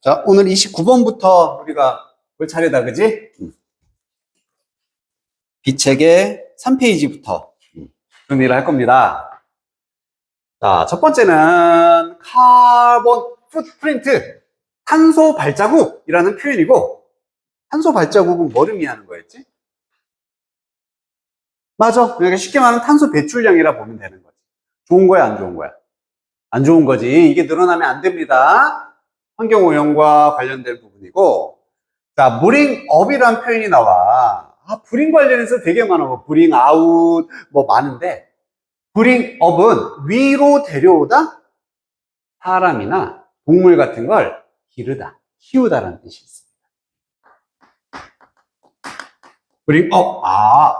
자, 오늘 29번부터 우리가 볼 차례다, 그지? B책의 3페이지부터 정리를 할 겁니다. 자, 첫 번째는 카본 풋프린트, 탄소 발자국이라는 표현이고, 탄소 발자국은 뭐를 의미하는 거였지? 맞아. 그러니까 쉽게 말하면 탄소 배출량이라 보면 되는 거지. 좋은 거야, 안 좋은 거야? 안 좋은 거지. 이게 늘어나면 안 됩니다. 환경오염과 관련된 부분이고, 자, 브링업이라는 표현이 나와. 브링 관련해서 되게 많아. 뭐 브링 아웃, 뭐 많은데, 브링업은 위로 데려오다? 사람이나 동물 같은 걸 기르다, 키우다라는 뜻이 있습니다. 브링업,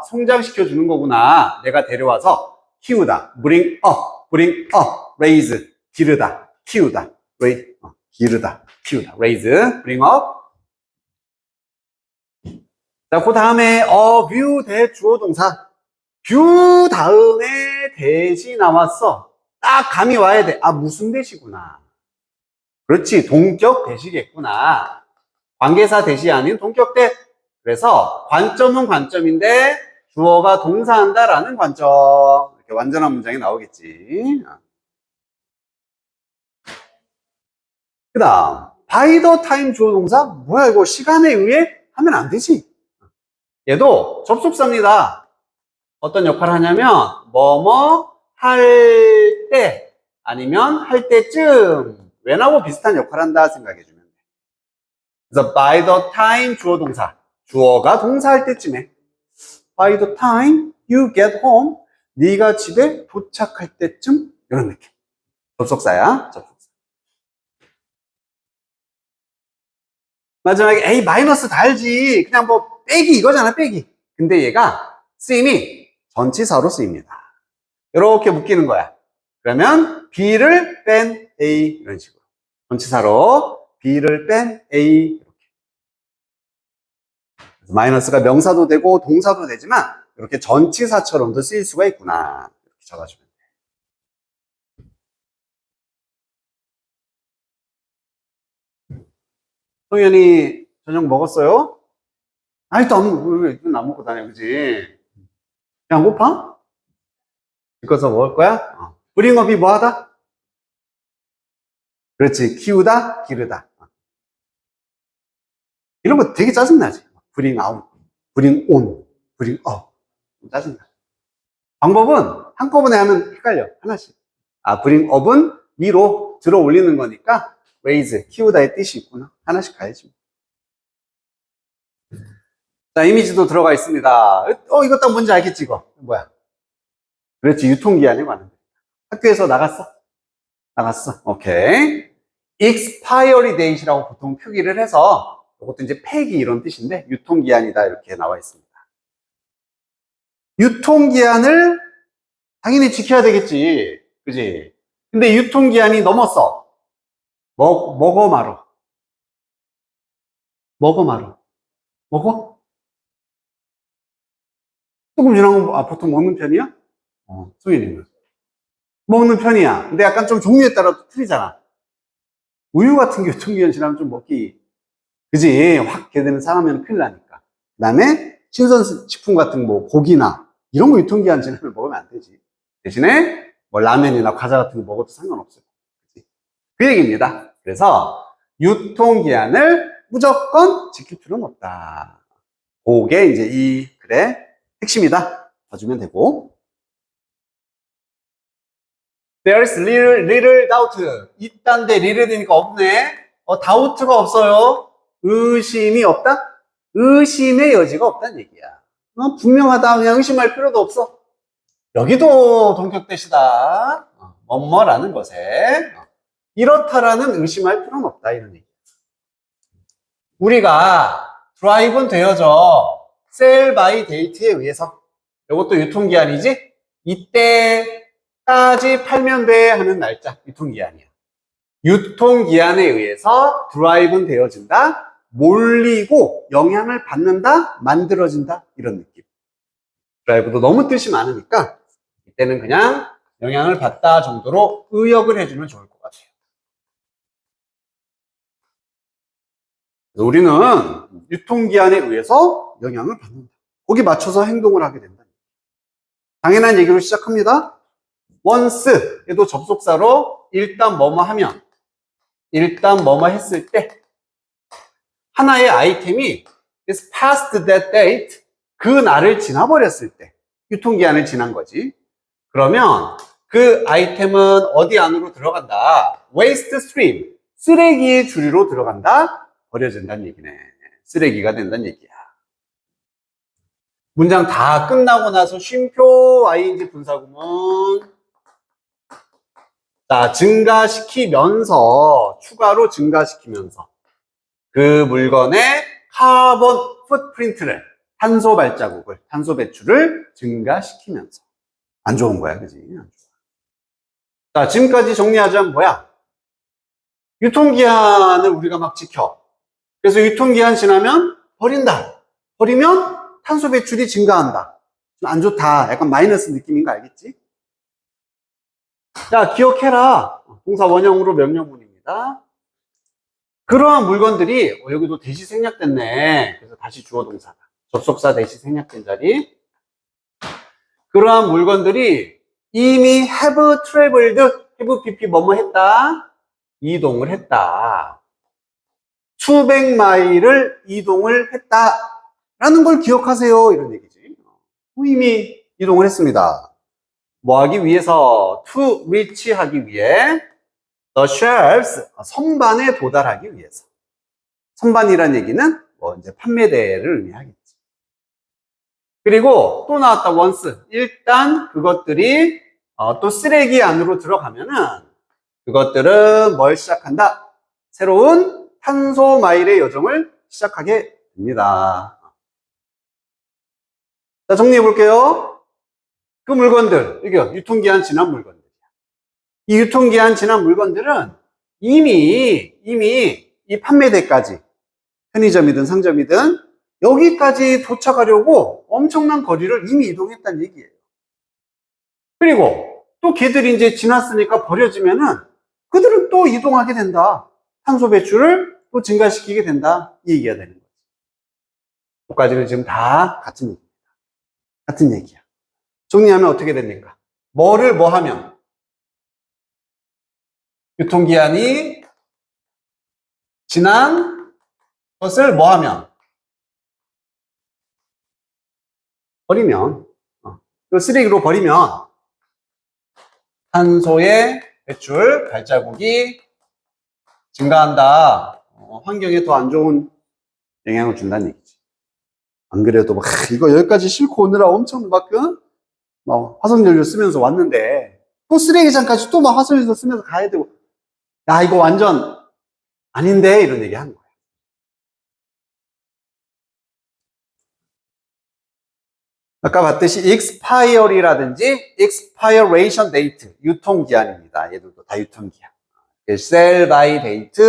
성장시켜주는 거구나. 내가 데려와서 키우다. 브링업, 레이즈, 기르다, 키우다, 기르다, 키우다, 레이즈, 브링업. 자, 그 다음에 뷰 대 주어 동사. 뷰 다음에 대시 나왔어. 딱 감이 와야 돼. 무슨 대시구나. 그렇지, 동격 대시겠구나. 관계사 대시 아닌 동격 대. 그래서 관점은 관점인데 주어가 동사한다라는 관점. 이렇게 완전한 문장이 나오겠지. 그 다음, by the time 주어 동사. 뭐야 이거, 시간에 의해 하면 안 되지. 얘도 접속사입니다. 어떤 역할을 하냐면 뭐뭐 할 때 아니면 할 때쯤, when하고 비슷한 역할을 한다 생각해주면 돼. 그래서 by the time 주어 동사, 주어가 동사할 때쯤에, by the time you get home, 네가 집에 도착할 때쯤, 이런 느낌. 접속사야, 접속사. 마지막에 A 마이너스 다 알지. 그냥 뭐 빼기 이거잖아, 빼기. 근데 얘가 쓰임이 전치사로 쓰입니다. 이렇게 묶이는 거야. 그러면 B를 뺀 A, 이런 식으로. 전치사로 B를 뺀 A, 이렇게. 마이너스가 명사도 되고 동사도 되지만 이렇게 전치사처럼도 쓰일 수가 있구나. 이렇게 적어주면 돼. 성현이 저녁 먹었어요? 또 왜 안 먹고 다녀, 그지? 야, 안 고파? 이거서 먹을 거야? 브링업이 뭐 하다? 그렇지, 키우다, 기르다. 이런 거 되게 짜증나지? 브링 아웃, 브링 온, 브링 업. 짜증나. 방법은 한꺼번에 하면 헷갈려. 하나씩. 브링 업은 위로 들어 올리는 거니까 raise, 키우다의 뜻이 있구나. 하나씩 가야지. 자, 이미지도 들어가 있습니다. 이거 딱 뭔지 알겠지, 이거? 뭐야? 그렇지, 유통기한이 많은데. 학교에서 나갔어? 나갔어. 오케이. expiry date이라고 보통 표기를 해서, 이것도 이제 폐기 이런 뜻인데, 유통기한이다, 이렇게 나와 있습니다. 유통기한을 당연히 지켜야 되겠지. 그지? 근데 유통기한이 넘었어. 먹어, 말어. 먹어, 말어. 먹어? 조금 지나면 보통 먹는 편이야? 소연이는. 먹는 편이야. 근데 약간 좀 종류에 따라 틀리잖아. 우유 같은 게 유통기한 지나면 좀 먹기, 그지? 확 개되는 상하면 큰일 나니까. 그 다음에 신선식품 같은 뭐 고기나 이런 거 유통기한 지나면 먹으면 안 되지. 대신에 뭐 라면이나 과자 같은 거 먹어도 상관없어요. 그치? 그 얘기입니다. 그래서 유통기한을 무조건 지킬 필요는 없다. 그게 이제 이 글의 핵심이다. 봐주면 되고. There's little doubt. 있단데 little 되니까 없네. doubt가 없어요. 의심이 없다? 의심의 여지가 없다는 얘기야. 분명하다. 그냥 의심할 필요도 없어. 여기도 동격대시다. 뭐뭐라는 것에. 이렇다라는 의심할 필요는 없다. 이런 얘기야. 우리가 드라이브는 되어져. sell by date에 의해서. 이것도 유통기한이지? 이때까지 팔면 돼 하는 날짜. 유통기한이야. 유통기한에 의해서 드라이브는 되어진다. 몰리고 영향을 받는다, 만들어진다, 이런 느낌. 드라이브도 너무 뜻이 많으니까 이때는 그냥 영향을 받다 정도로 의역을 해주면 좋을 것 같아요. 우리는 유통기한에 의해서 영향을 받는다. 거기 맞춰서 행동을 하게 된다. 당연한 얘기로 시작합니다. once에도 접속사로 일단 뭐뭐 하면, 일단 뭐뭐 했을 때 하나의 아이템이 is past that date, 그 날을 지나버렸을 때, 유통기한을 지난 거지. 그러면 그 아이템은 어디 안으로 들어간다? waste stream, 쓰레기의 주류로 들어간다? 버려진다는 얘기네. 쓰레기가 된다는 얘기야. 문장 다 끝나고 나서 쉼표 ing 분사구문. 자, 증가시키면서, 추가로 증가시키면서 그 물건의 카본 풋프린트를, 탄소 발자국을, 탄소 배출을 증가시키면서. 안 좋은 거야, 그지? 자, 지금까지 정리하자면 뭐야? 유통기한을 우리가 막 지켜. 그래서 유통기한 지나면 버린다. 버리면 탄소 배출이 증가한다. 좀 안 좋다. 약간 마이너스 느낌인 거 알겠지? 자, 기억해라. 동사 원형으로 명령문입니다. 그러한 물건들이, 여기도 대시 생략됐네. 그래서 다시 주어 동사다. 접속사 대시 생략된 자리. 그러한 물건들이 이미 have traveled, have pp 뭐뭐 했다? 이동을 했다. 수백 마일을 이동을 했다. 라는 걸 기억하세요. 이런 얘기지. 이미 이동을 했습니다. 뭐 하기 위해서? to reach 하기 위해. the shelves, 선반에 도달하기 위해서. 선반이란 얘기는 뭐 이제 판매대를 의미하겠지. 그리고 또 나왔다, once. 일단 그것들이 또 쓰레기 안으로 들어가면은 그것들은 뭘 시작한다? 새로운 탄소 마일의 여정을 시작하게 됩니다. 자, 정리해 볼게요. 그 물건들, 이게 유통기한 지난 물건들이야. 이 유통기한 지난 물건들은 이미 이 판매대까지, 편의점이든 상점이든 여기까지 도착하려고 엄청난 거리를 이미 이동했다는 얘기예요. 그리고 또 걔들이 이제 지났으니까 버려지면은 그들은 또 이동하게 된다. 탄소 배출을 또 증가시키게 된다. 이 얘기가 되는 거지. 여기까지는 지금 다 같은 얘기입니다. 같은 얘기야. 정리하면 어떻게 됩니까? 뭐를 뭐 하면? 유통기한이 지난 것을 뭐 하면? 버리면. 쓰레기로 버리면 탄소의 배출, 발자국이 증가한다. 환경에 더 안 좋은 영향을 준다는 얘기지. 안 그래도 막 이거 여기까지 싣고 오느라 엄청 막 화석연료 쓰면서 왔는데 또 쓰레기장까지 또 막 화석연료 쓰면서 가야 되고, 야 이거 완전 아닌데 이런 얘기 하는 거야. 아까 봤듯이 expire이라든지 expiration date, 유통기한입니다. 얘들도 다 유통기한. sell by date,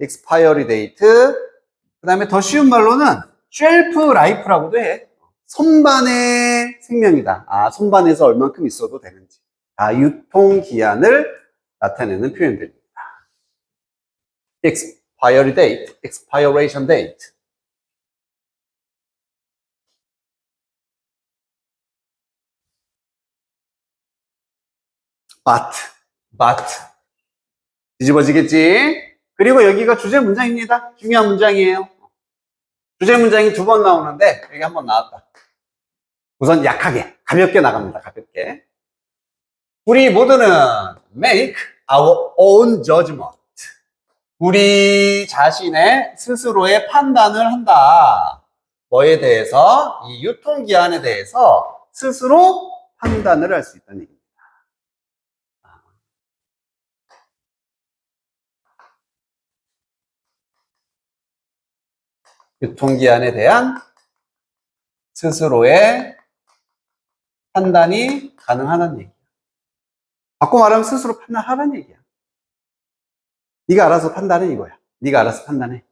expiry date, 그 다음에 더 쉬운 말로는 shelf life라고도 해. 선반의 생명이다. 선반에서 얼만큼 있어도 되는지. 유통기한을 나타내는 표현들입니다. expiry date, expiration date. but. 뒤집어지겠지? 그리고 여기가 주제 문장입니다. 중요한 문장이에요. 주제 문장이 2번 나오는데 여기 한 번 나왔다. 우선 약하게, 가볍게 나갑니다. 가볍게. 우리 모두는 make our own judgment. 우리 자신의 스스로의 판단을 한다. 뭐에 대해서? 이 유통기한에 대해서 스스로 판단을 할 수 있다는 얘기입니다. 유통기한에 대한 스스로의 판단이 가능하다는 얘기야. 바꿔 말하면 스스로 판단하라는 얘기야. 네가 알아서 판단해 이거야. 네가 알아서 판단해.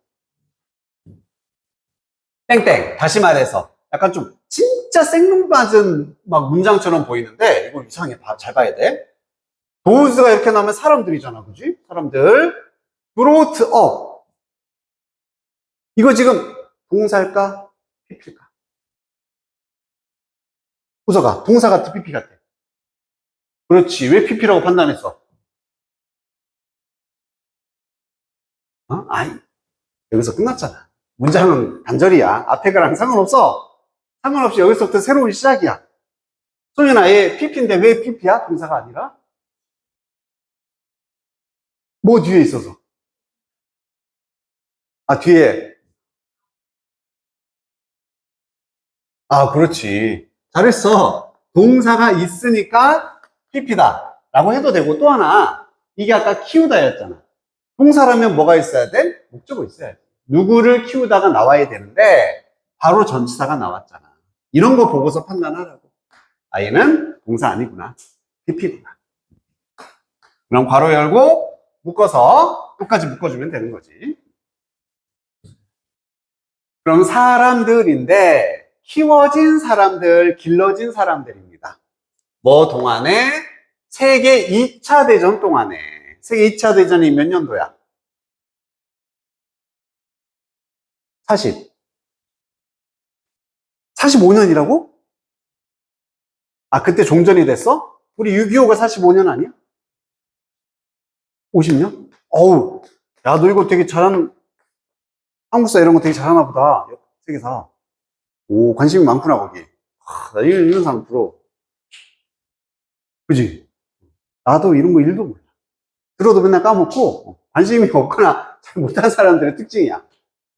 땡땡. 다시 말해서 약간 좀 진짜 생뚱맞은 막 문장처럼 보이는데 이거 이상해. 잘 봐야 돼. 도우즈가 이렇게 나오면 사람들이잖아. 그지? 사람들. brought up. 이거 지금 동사일까? PP일까? 호서가 동사 같아, PP 같아? 그렇지. 왜 PP라고 판단했어? 아이, 여기서 끝났잖아. 문장은 단절이야. 앞에 거랑 상관없어. 상관없이 여기서부터 새로운 시작이야. 소연아, 얘 PP인데 왜 PP야? 동사가 아니라? 뭐 뒤에 있어서? 뒤에. 그렇지. 잘했어. 동사가 있으니까 PP다. 라고 해도 되고, 또 하나. 이게 아까 키우다였잖아. 동사라면 뭐가 있어야 돼? 목적어 있어야 돼. 누구를 키우다가 나와야 되는데, 바로 전치사가 나왔잖아. 이런 거 보고서 판단하라고. 얘는 동사 아니구나. PP구나. 그럼 괄호 열고, 묶어서, 끝까지 묶어주면 되는 거지. 그럼 사람들인데, 키워진 사람들, 길러진 사람들입니다. 뭐 동안에? 세계 2차 대전 동안에. 세계 2차 대전이 몇 년도야? 40. 45년이라고? 그때 종전이 됐어? 우리 6.25가 45년 아니야? 50년? 어우, 야, 너 이거 되게 잘하는, 한국사 이런 거 되게 잘하나 보다. 세계사. 오, 관심이 많구나, 거기. 나 이런 사람 부러워. 그지? 나도 이런 거 1도 몰라. 들어도 맨날 까먹고, 관심이 없거나 잘 못한 사람들의 특징이야.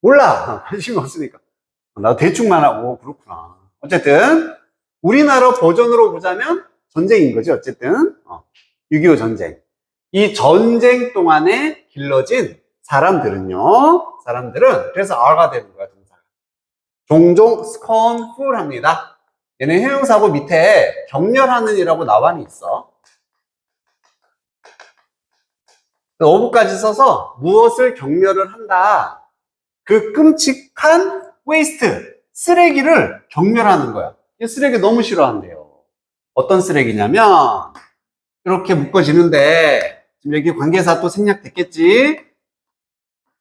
몰라. 관심이 없으니까. 나도 대충만 하고, 그렇구나. 어쨌든, 우리나라 버전으로 보자면 전쟁인 거지, 어쨌든. 6.25 전쟁. 이 전쟁 동안에 길러진 사람들은, 그래서 R가 되는 거야, 동사가. 종종 scornful 합니다. 얘는 형용사고 밑에 격렬하는 이라고 나반이 있어. 어부까지 써서 무엇을 격려를 한다. 그 끔찍한 waste, 쓰레기를 격려하는 거야. 이 쓰레기 너무 싫어한대요. 어떤 쓰레기냐면 이렇게 묶어지는데 지금 여기 관계사 또 생략됐겠지?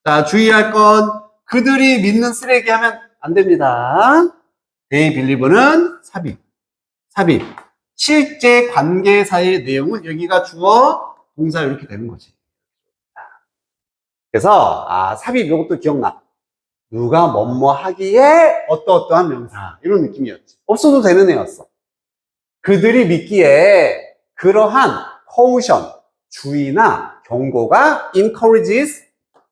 자, 주의할 건 그들이 믿는 쓰레기 하면 안 됩니다. They believe는 삽입. 실제 관계사의 내용은 여기가 주어, 동사 이렇게 되는 거지. 그래서 삽입 이것도 기억나. 누가 뭐뭐 하기에 어떠어떠한 명사 이런 느낌이었지. 없어도 되는 애였어. 그들이 믿기에 그러한 caution, 주의나 경고가 encourages,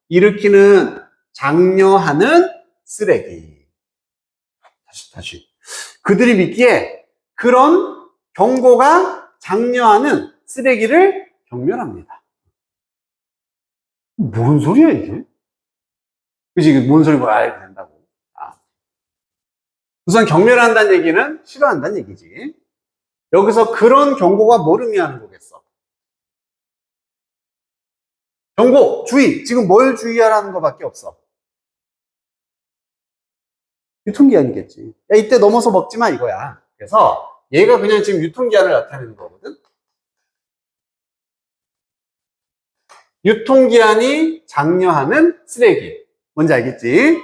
일으키는, 장려하는 쓰레기. 다시. 그들이 믿기에 그런 경고가 장려하는 쓰레기를 경멸합니다. 뭔 소리야, 이게? 그치, 뭔 소리 뭐야, 이렇게 된다고. 우선 경멸한다는 얘기는 싫어한다는 얘기지. 여기서 그런 경고가 뭐를 의미하는 거겠어? 경고, 주의. 지금 뭘 주의하라는 거밖에 없어? 유통기한이겠지. 야, 이때 넘어서 먹지 마, 이거야. 그래서 얘가 그냥 지금 유통기한을 나타내는 거거든. 유통기한이 장려하는 쓰레기. 뭔지 알겠지?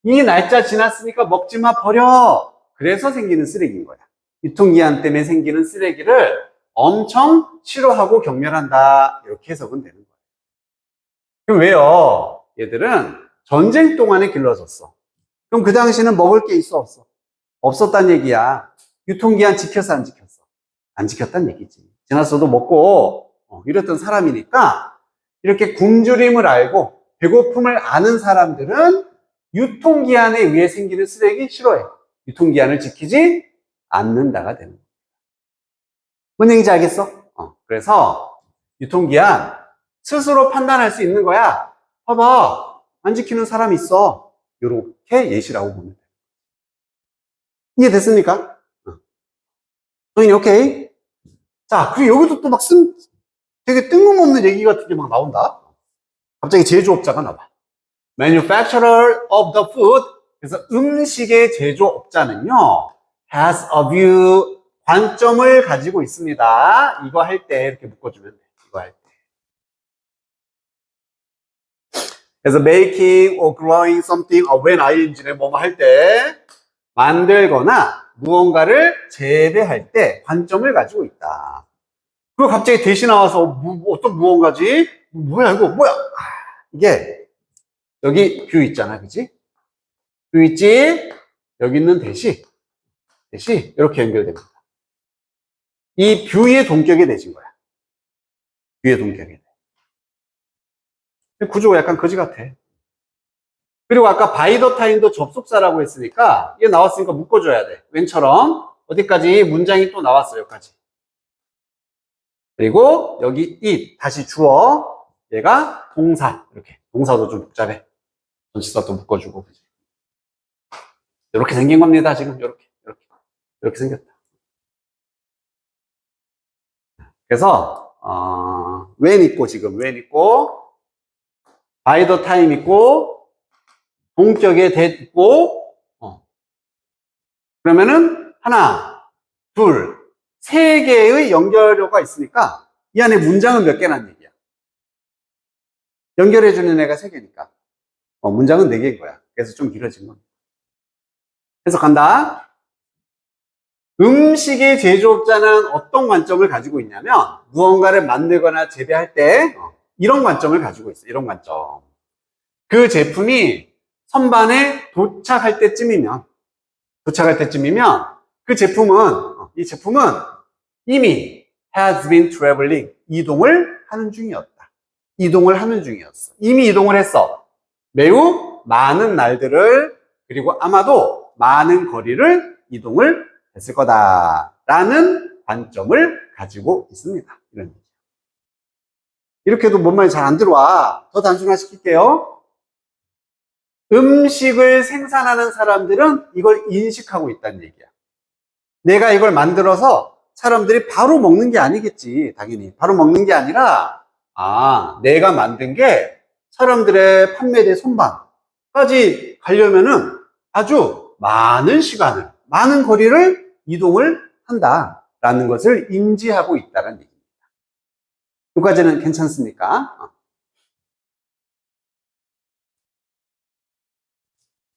이 날짜 지났으니까 먹지 마, 버려. 그래서 생기는 쓰레기인 거야. 유통기한 때문에 생기는 쓰레기를 엄청 싫어하고 경멸한다. 이렇게 해석은 되는 거야. 그럼 왜요? 얘들은 전쟁 동안에 길러졌어. 그럼 그 당시는 먹을 게 있어, 없어? 없었단 얘기야. 유통기한 지켰어, 안 지켰어? 안 지켰단 얘기지. 지났어도 먹고 이랬던 사람이니까 이렇게 굶주림을 알고 배고픔을 아는 사람들은 유통기한에 의해 생기는 쓰레기 싫어해. 유통기한을 지키지 않는다가 되는 거야. 뭔 얘기인지 알겠어? 그래서 유통기한 스스로 판단할 수 있는 거야. 봐봐, 안 지키는 사람이 있어. 이렇게 예시라고 보면 돼. 이해됐습니까? 소인이 오케이? 자, 그리고 여기도 또 막 되게 뜬금없는 얘기 같은 게 막 나온다. 갑자기 제조업자가 나와. Manufacturer of the food. 그래서 음식의 제조업자는요, has a view, 관점을 가지고 있습니다. 이거 할 때 이렇게 묶어주면 돼. 이거 할 때. 그래서 making or growing something when ing를 뭐뭐 할 때 만들거나 무언가를 재배할 때 관점을 가지고 있다. 그리고 갑자기 대시 나와서 어떤 무언가지? 뭐야 이거 뭐야? 이게 여기 뷰 있잖아, 그지? 뷰 있지? 여기 있는 대시 이렇게 연결됩니다. 이 뷰의 동격에 내진 거야. 뷰의 동격에. 구조가 약간 거지 같아. 그리고 아까 바이 더 타임도 접속사라고 했으니까 이게 나왔으니까 묶어줘야 돼. 웬처럼 어디까지 문장이 또 나왔어요, 여기까지. 그리고 여기 it 다시 주어, 얘가 동사. 이렇게 동사도 좀 복잡해. 전치사도 묶어주고. 이렇게 생긴 겁니다, 지금. 이렇게 생겼다. 그래서 when 있고 지금 when 있고 by the time 있고 동격에 that 있고 그러면은 하나, 둘, 세 개의 연결어가 있으니까 이 안에 문장은 몇 개란 얘기야. 연결해주는 애가 세 개니까 문장은 네 개인 거야. 그래서 좀 길어진 겁니다. 해석한다. 음식의 제조업자는 어떤 관점을 가지고 있냐면 무언가를 만들거나 재배할 때 이런 관점을 가지고 있어요. 이런 관점. 그 제품이 선반에 도착할 때쯤이면 그 이 제품은 이미 has been traveling, 이동을 하는 중이었다. 이미 이동을 했어. 매우 많은 날들을, 그리고 아마도 많은 거리를 이동을 했을 거다라는 관점을 가지고 있습니다. 이런 얘기죠. 이렇게 해도 뭔 말이 잘 안 들어와. 더 단순화 시킬게요. 음식을 생산하는 사람들은 이걸 인식하고 있다는 얘기야. 내가 이걸 만들어서 사람들이 바로 먹는 게 아니겠지. 당연히 바로 먹는 게 아니라 내가 만든 게 사람들의 판매대 선반까지 가려면은 아주 많은 시간을, 많은 거리를 이동을 한다라는 것을 인지하고 있다는 얘기입니다. 여기까지는 괜찮습니까?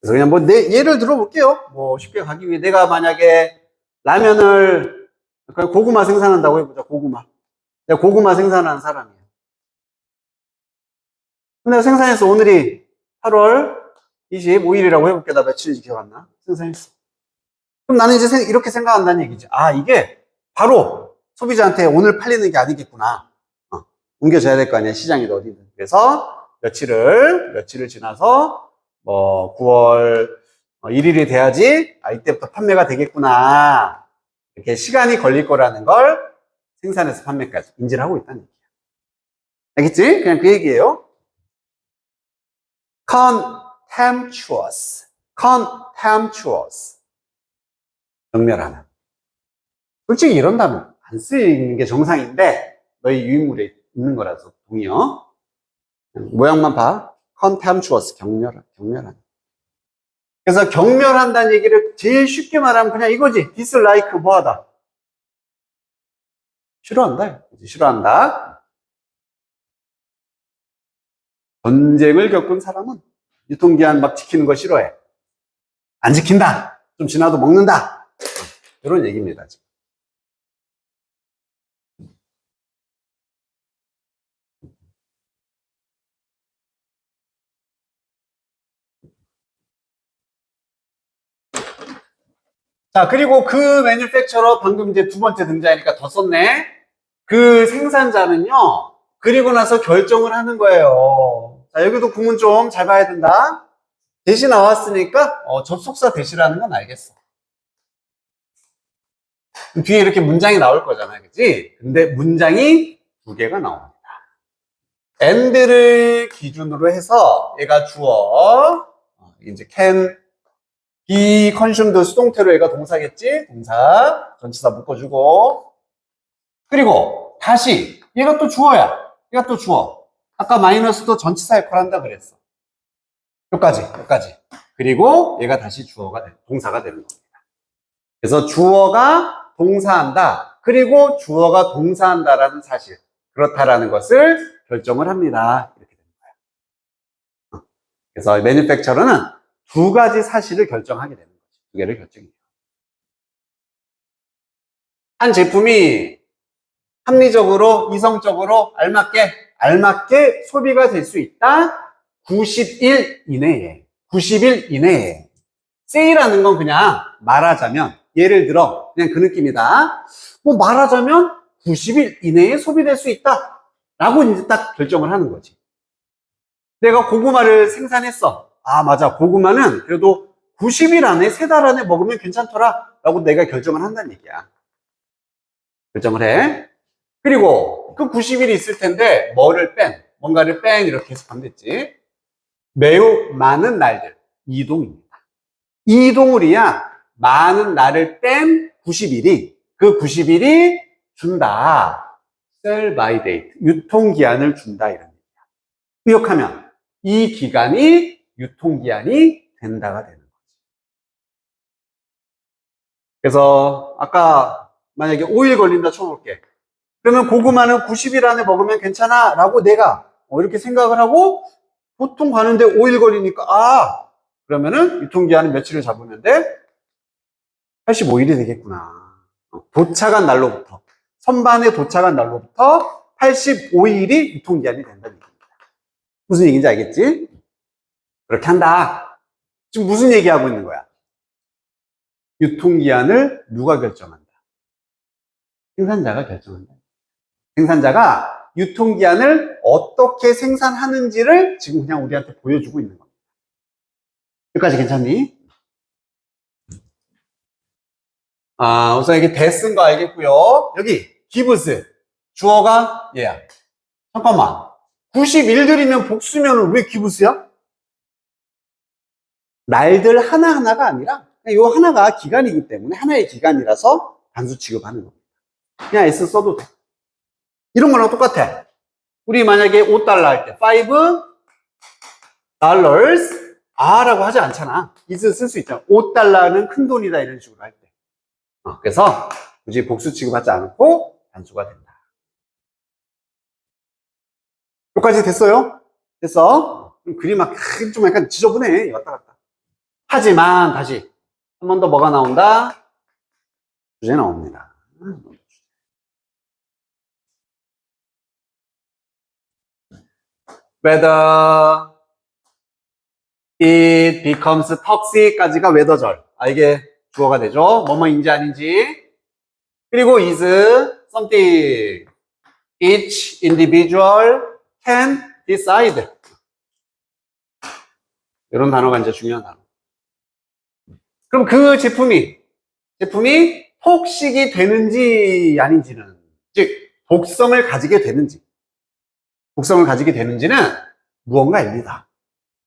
그래서 그냥 뭐 예를 들어볼게요. 뭐 쉽게 가기 위해 내가 만약에 라면을 고구마 생산한다고 해보자. 내가 고구마 생산하는 사람이야. 내가 생산해서 오늘이 8월 25일이라고 해볼게. 나 며칠인지 기억 안 나? 생산했어. 그럼 나는 이제 이렇게 생각한다는 얘기지. 이게 바로 소비자한테 오늘 팔리는 게 아니겠구나. 옮겨져야 될 거 아니야. 시장이든 어디든. 그래서 며칠을 지나서 뭐 9월 1일이 돼야지 이때부터 판매가 되겠구나. 이렇게 시간이 걸릴 거라는 걸 생산해서 판매까지 인지를 하고 있다는 얘기야. 알겠지? 그냥 그 얘기예요. contemptuous. 경멸하는. 솔직히 이런 단어 안 쓰이는 게 정상인데 너희 유인물에 있는 거라서 동의어. 모양만 봐. contemptuous. 경멸하는. 그래서 경멸한다는 얘기를 제일 쉽게 말하면 그냥 이거지. dislike 뭐하다. 싫어한다. 전쟁을 겪은 사람은 유통기한 막 지키는 거 싫어해. 안 지킨다. 좀 지나도 먹는다. 이런 얘기입니다. 지금. 자, 그리고 그 매뉴팩처러 방금 이제 두 번째 등장하니까 더 썼네. 그 생산자는요, 그리고 나서 결정을 하는 거예요. 자, 여기도 구문 좀 잘 봐야 된다. 대시 나왔으니까, 접속사 대시라는 건 알겠어. 뒤에 이렇게 문장이 나올 거잖아요. 그치? 근데 문장이 두 개가 나옵니다. and를 기준으로 해서 얘가 주어, 이제 can be consumed 수동태로 얘가 동사겠지? 동사, 전치사 묶어주고. 그리고 다시 얘가 또 주어야. 얘가 또 주어. 아까 마이너스도 전치사 역할을 한다 그랬어. 여기까지. 그리고 얘가 다시 동사가 되는 겁니다. 그래서 주어가 동사한다. 그리고 주어가 동사한다라는 사실. 그렇다라는 것을 결정을 합니다. 이렇게 되는 거예요. 그래서 manufacturer는 두 가지 사실을 결정하게 되는 거죠. 두 개를 결정해요. 한 제품이 합리적으로, 이성적으로 알맞게 소비가 될 수 있다. 90일 이내에. 90일 이내에. 세일하는 건 그냥 말하자면, 예를 들어, 그냥 그 느낌이다. 뭐 말하자면 90일 이내에 소비될 수 있다. 라고 이제 딱 결정을 하는 거지. 내가 고구마를 생산했어. 아, 맞아. 고구마는 그래도 90일 안에, 3달 안에 먹으면 괜찮더라. 라고 내가 결정을 한다는 얘기야. 결정을 해. 그리고 그 90일이 있을 텐데, 뭔가를 뺀, 이렇게 해서 가면 됐지. 매우 많은 날들. 이동입니다. 이동을 위한 많은 날을 뺀 90일이, 그 90일이 준다. sell by date. 유통기한을 준다. 이런 얘기야. 의역하면, 이 기간이 유통기한이 된다가 되는 거지. 그래서, 아까 만약에 5일 걸린다 쳐볼게. 그러면 고구마는 90일 안에 먹으면 괜찮아 라고 내가 이렇게 생각을 하고 보통 가는데 5일 걸리니까 그러면은 유통기한은 며칠을 잡으면 돼? 85일이 되겠구나. 도착한 날로부터 선반에 도착한 날로부터 85일이 유통기한이 된다는 얘기입니다. 무슨 얘기인지 알겠지? 그렇게 한다. 지금 무슨 얘기하고 있는 거야? 유통기한을 누가 결정한다? 생산자가 결정한다. 생산자가 유통기한을 어떻게 생산하는지를 지금 그냥 우리한테 보여주고 있는 겁니다. 여기까지 괜찮니? 우선 이게 대쓴 거 알겠고요. 여기 gives 주어가 얘야. 잠깐만. 90일들이면 복수면 왜 gives야? 날들 하나하나가 아니라 이 하나가 기간이기 때문에 하나의 기간이라서 단수 취급하는 겁니다. 그냥 S 써도 돼. 이런 거랑 똑같아. 우리 만약에 $5 할 때, $5 라고 하지 않잖아. is 쓸 수 있잖아. $5는 큰 돈이다. 이런 식으로 할 때. 그래서 굳이 복수 취급하지 않고 단수가 된다. 여기까지 됐어요? 됐어? 그림 막 좀 약간 지저분해. 왔다 갔다. 하지만 다시 한 번 더 뭐가 나온다? 주제 나옵니다. whether it becomes toxic까지가 whether절. 이게 주어가 되죠. 뭐뭐인지 아닌지. 그리고 is something each individual can decide. 이런 단어가 이제 중요한 단어. 그럼 그 제품이 폭식이 되는지 아닌지는, 즉 독성을 가지게 되는지는 무언가입니다.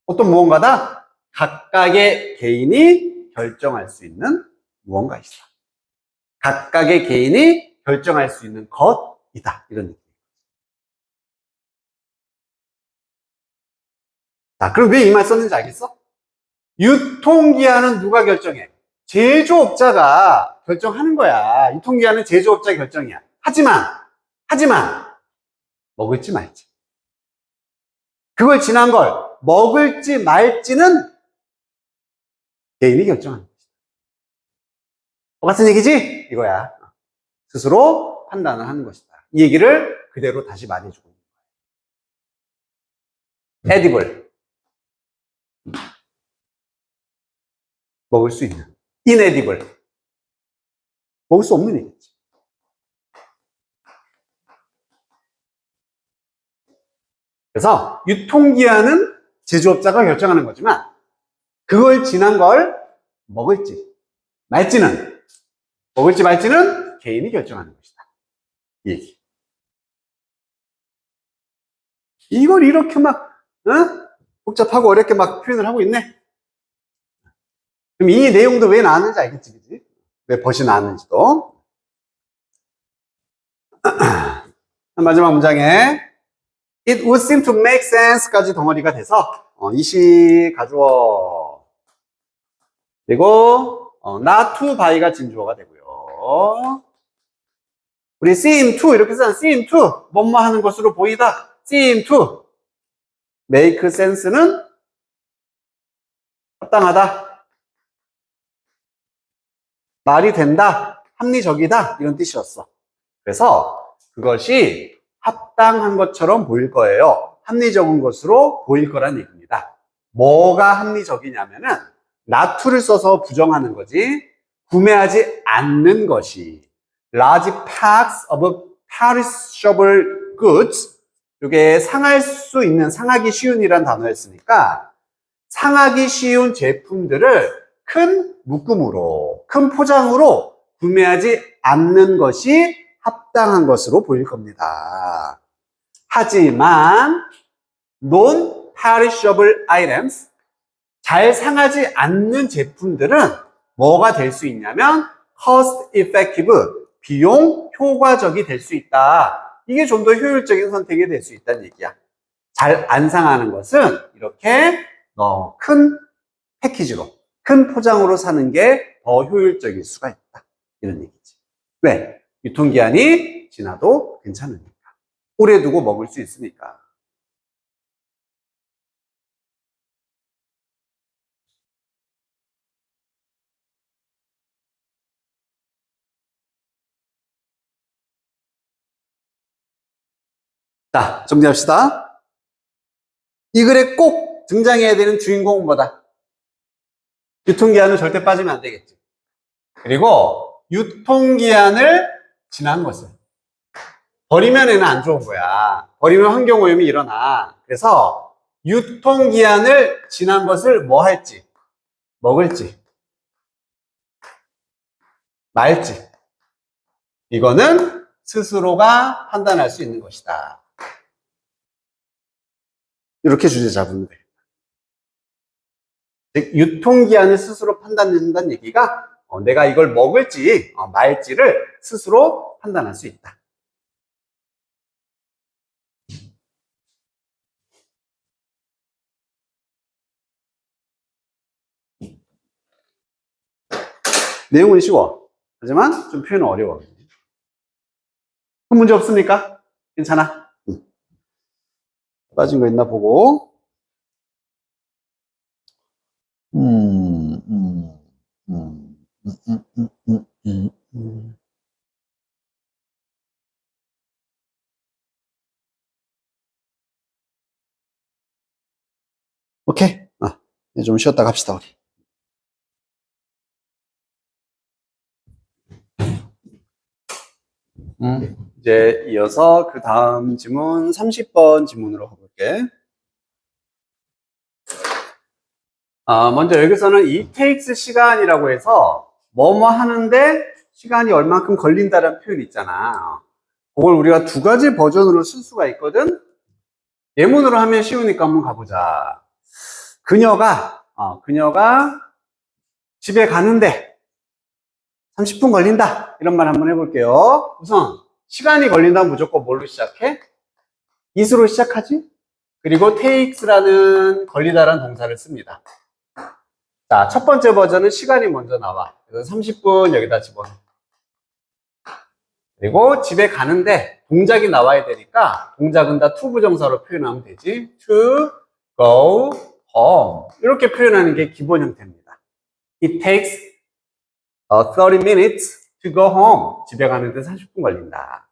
어떤 무언가다? 각각의 개인이 결정할 수 있는 무언가이다. 각각의 개인이 결정할 수 있는 것이다. 이런 느낌. 자, 그럼 왜 이 말 썼는지 알겠어? 유통기한은 누가 결정해? 제조업자가 결정하는 거야. 유통기한은 제조업자 결정이야. 하지만 먹을지 말지. 그걸 지난 걸 먹을지 말지는 개인이 결정하는 것이다. 똑같은 얘기지? 이거야. 스스로 판단을 하는 것이다. 이 얘기를 그대로 다시 말해주고 있는 거예요. edible. 먹을 수 있는. inedible. 먹을 수 없는 얘기지. 그래서 유통기한은 제조업자가 결정하는 거지만 그걸 지난 걸 먹을지 말지는 개인이 결정하는 것이다. 이 얘기. 이걸 이렇게 막 복잡하고 어렵게 막 표현을 하고 있네. 그럼 이 내용도 왜 나왔는지 알겠지, 그지? 왜 벗이 나왔는지도. 마지막 문장에 It would seem to make sense까지 덩어리가 돼서 이시 가주어 그리고 not to by가 진주어가 되고요. 우리 seem to 이렇게 쓰는 seem to 뭐뭐 하는 것으로 보이다. seem to make sense는 합당하다, 말이 된다, 합리적이다 이런 뜻이었어. 그래서 그것이 합당한 것처럼 보일 거예요. 합리적인 것으로 보일 거란 얘기입니다. 뭐가 합리적이냐면은 not를 써서 부정하는 거지, 구매하지 않는 것이 large packs of perishable goods, 이게 상할 수 있는, 상하기 쉬운이란 단어였으니까 상하기 쉬운 제품들을 큰 묶음으로, 큰 포장으로 구매하지 않는 것이 합당한 것으로 보일 겁니다. 하지만 non-perishable items, 잘 상하지 않는 제품들은 뭐가 될 수 있냐면 cost effective, 비용 효과적이 될 수 있다. 이게 좀 더 효율적인 선택이 될 수 있다는 얘기야. 잘 안 상하는 것은 이렇게 큰 패키지로, 큰 포장으로 사는 게 더 효율적일 수가 있다. 이런 얘기지. 왜? 유통기한이 지나도 괜찮으니까. 오래 두고 먹을 수 있으니까. 자, 정리합시다. 이 글에 꼭 등장해야 되는 주인공은 뭐다? 유통기한은 절대 빠지면 안 되겠지. 그리고 유통기한을 지난 것을. 버리면 얘는 안 좋은 거야. 버리면 환경오염이 일어나. 그래서 유통기한을 지난 것을 뭐 할지, 먹을지, 말지, 이거는 스스로가 판단할 수 있는 것이다. 이렇게 주제 잡으면 돼. 즉, 유통기한을 스스로 판단한다는 얘기가 내가 이걸 먹을지 말지를 스스로 판단할 수 있다. 내용은 쉬워. 하지만 좀 표현은 어려워. 문제 없습니까? 괜찮아? 빠진 거 있나 보고. 오케이. 이제 좀 쉬었다 갑시다, 우리. 이제 이어서 그 다음 지문 30번 지문으로 가볼게. 먼저 여기서는 it takes 시간이라고 해서 뭐뭐 하는데 시간이 얼만큼 걸린다는 표현 있잖아. 그걸 우리가 두 가지 버전으로 쓸 수가 있거든. 예문으로 하면 쉬우니까 한번 가보자. 그녀가 집에 가는데 30분 걸린다. 이런 말 한번 해볼게요. 우선 시간이 걸린다면 무조건 뭘로 시작해? it으로 시작하지? 그리고 takes라는 걸리다라는 동사를 씁니다. 자, 첫 번째 버전은 시간이 먼저 나와. 그래서 30분 여기다 집어넣어. 그리고 집에 가는데 동작이 나와야 되니까 동작은 다 to 부정사로 표현하면 되지. to go home. 이렇게 표현하는 게 기본 형태입니다. It takes 30 minutes to go home. 집에 가는데 30분 걸린다.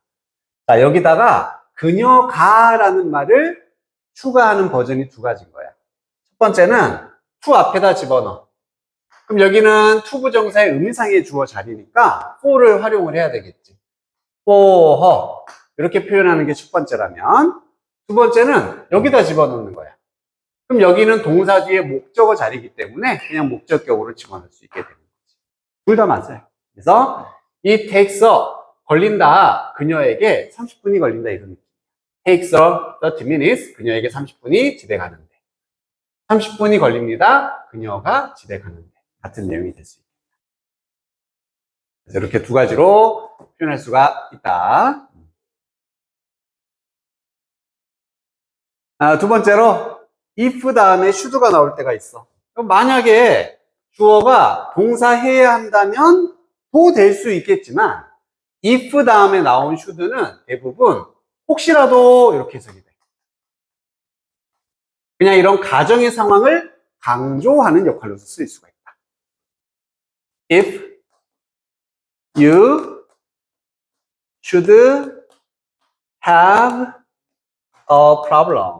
자, 여기다가 그녀가라는 말을 추가하는 버전이 두 가지인 거야. 첫 번째는 to 앞에다 집어넣어. 그럼 여기는 to 부정사의 의미상의 주어 자리니까 for를 활용을 해야 되겠지. for her. 이렇게 표현하는 게 첫 번째라면, 두 번째는 여기다 집어넣는 거야. 그럼 여기는 동사 뒤에 목적어 자리이기 때문에 그냥 목적격으로 집어넣을 수 있게 되는 거지. 둘 다 맞아요. 그래서 it takes 걸린다. 그녀에게 30분이 걸린다. 이런 느낌. takes 30 minutes. 그녀에게 30분이 집에 가는데. 30분이 걸립니다. 그녀가 집에 가는데. 같은 내용이 될 수 있습니다. 그래서 이렇게 두 가지로 표현할 수가 있다. 두 번째로 if 다음에 should가 나올 때가 있어. 그럼 만약에 주어가 동사해야 한다면 도 될 수 있겠지만 if 다음에 나온 should는 대부분 혹시라도 이렇게 해석이 돼. 그냥 이런 가정의 상황을 강조하는 역할로서 쓰일 수가 있다. If you should have a problem.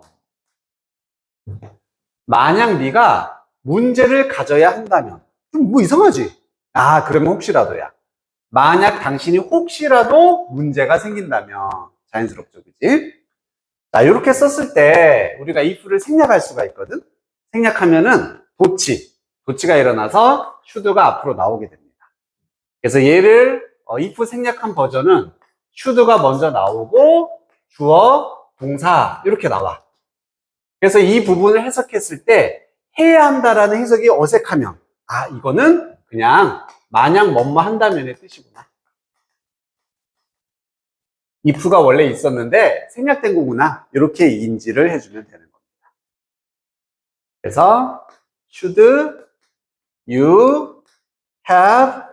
만약 네가 문제를 가져야 한다면. 좀 뭐 이상하지? 아, 그러면 혹시라도야. 만약 당신이 혹시라도 문제가 생긴다면. 자연스럽죠, 그지? 자, 이렇게 썼을 때 우리가 if를 생략할 수가 있거든? 생략하면은 도치가 일어나서 should가 앞으로 나오게 됩니다. 그래서 얘를 if 생략한 버전은 should가 먼저 나오고 주어, 동사 이렇게 나와. 그래서 이 부분을 해석했을 때 해야 한다라는 해석이 어색하면 아, 이거는 그냥 만약 뭐뭐 한다면의 뜻이구나. if가 원래 있었는데 생략된 거구나. 이렇게 인지를 해주면 되는 겁니다. 그래서 should you have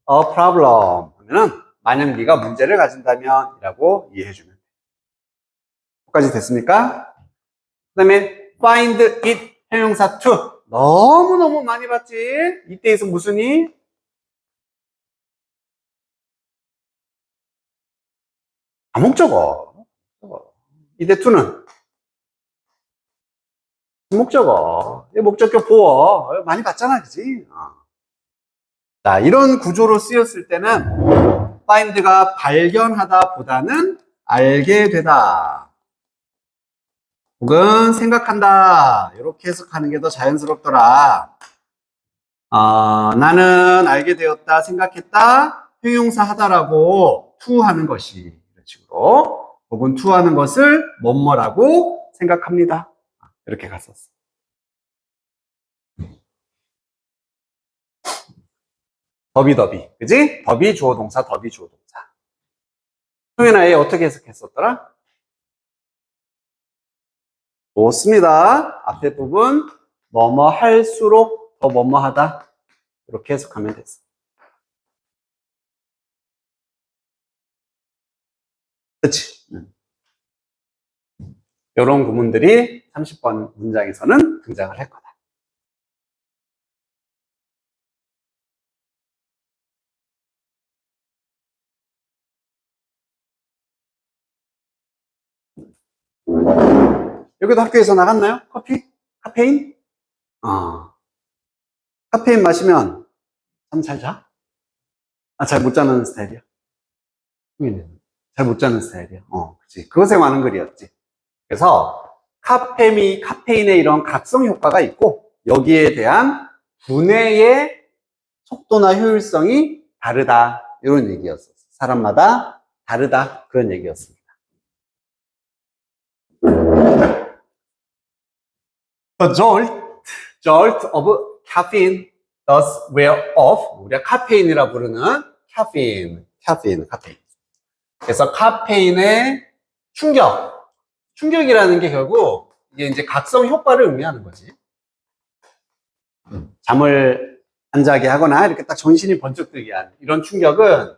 a problem 하면은 만약 네가 문제를 가진다면 이라고 이해해주면 돼요. 여기까지 됐습니까? 그 다음에 find it 형용사 to 너무너무 많이 봤지? 이때에서 무슨이? 목적어. 이때 to는 목적어. 목적격 보어. 많이 봤잖아, 그지? 자, 이런 구조로 쓰였을 때는 find가 발견하다 보다는 알게 되다. 혹은 생각한다. 이렇게 해석하는 게 더 자연스럽더라. 나는 알게 되었다, 생각했다, 형용사 하다라고 to 하는 것이 이런 식으로 혹은 to 하는 것을 뭐뭐라고 생각합니다. 이렇게 갔었어. 더비 그지? 더비 주어 동사 더비 주어 동사. 형이나 얘 어떻게 해석했었더라? 좋습니다. 앞에 부분 뭐뭐 할수록 더 뭐뭐 하다 이렇게 해석하면 됐어. 그치? 이런 구문들이 30번 문장에서는 등장을 할 거다. 여기도 학교에서 나갔나요? 커피? 카페인? 카페인 마시면 잠 잘 자? 잘 못 자는 스타일이야? 잘 못 자는 스타일이야? 그치. 그것에 관한 글이었지. 그래서 카페인의 이런 각성 효과가 있고 여기에 대한 분해의 속도나 효율성이 다르다. 이런 얘기였어. 사람마다 다르다. 그런 얘기였습니다. The jolt of caffeine does wear off. 우리가 카페인이라 부르는 카페인. 그래서 카페인의 충격이라는 게 결국 이게 이제 각성 효과를 의미하는 거지. 잠을 안 자게 하거나 이렇게 딱 정신이 번쩍 들게 하는 이런 충격은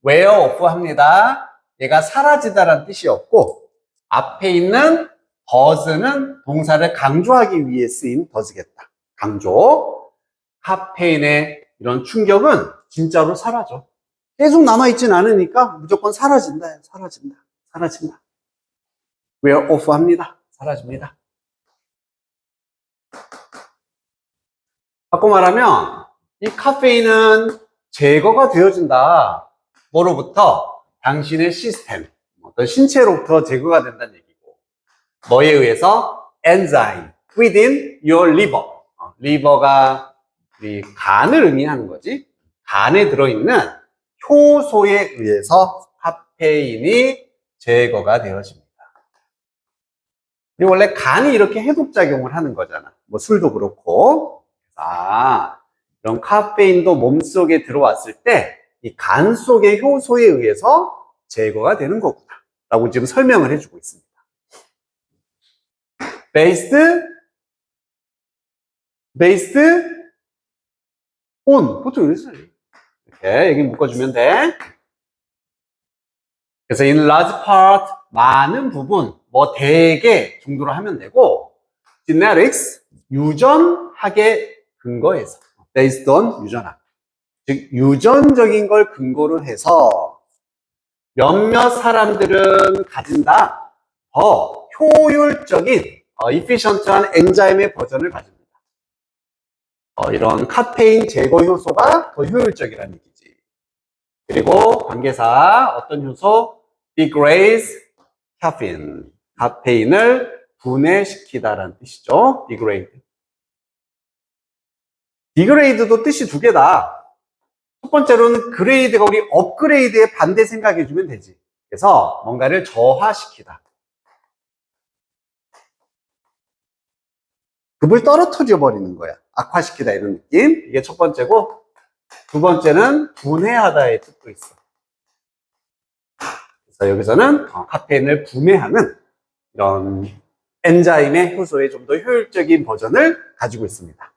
wear off 합니다. 얘가 사라지다라는 뜻이었고 앞에 있는 does는 동사를 강조하기 위해 쓰인 does겠다. 강조. 카페인의 이런 충격은 진짜로 사라져. 계속 남아있진 않으니까 무조건 사라진다. wear off 합니다. 사라집니다. 바꿔 말하면 이 카페인은 제거가 되어진다. 뭐로부터? 당신의 시스템, 어떤 신체로부터 제거가 된다는 얘기고 뭐에 의해서? enzyme within your liver. 리버가 우리 간을 의미하는 거지. 간에 들어있는 효소에 의해서 카페인이 제거가 되어집니다. 원래 간이 이렇게 해독작용을 하는 거잖아. 뭐 술도 그렇고. 이런 카페인도 몸속에 들어왔을 때 이 간 속의 효소에 의해서 제거가 되는 거구나 라고 지금 설명을 해주고 있습니다. based on 보통 이렇게 써요. 이렇게 여기 묶어주면 돼. 그래서 in large part 많은 부분 뭐 대개 정도로 하면 되고 genetics 유전학 학에 근거해서 based on 유전학. 즉 유전적인 걸 근거로 해서 몇몇 사람들은 가진다 더 효율적인 efficient한 엔자임의 버전을 가집니다. 이런 카페인 제거 효소가 더 효율적이라는 얘기지. 그리고 관계사 어떤 효소? degrades caffeine. 카페인을 분해시키다라는 뜻이죠. degrade. degrade도 뜻이 두 개다. 첫 번째로는 그레이드가 우리 업그레이드의 반대 생각해주면 되지. 그래서 뭔가를 저하시키다. 급을 떨어뜨려 버리는 거야. 악화시키다 이런 느낌. 이게 첫 번째고, 두 번째는 분해하다의 뜻도 있어. 그래서 여기서는 카페인을 분해하는 이런 엔자임의 효소의 좀 더 효율적인 버전을 가지고 있습니다.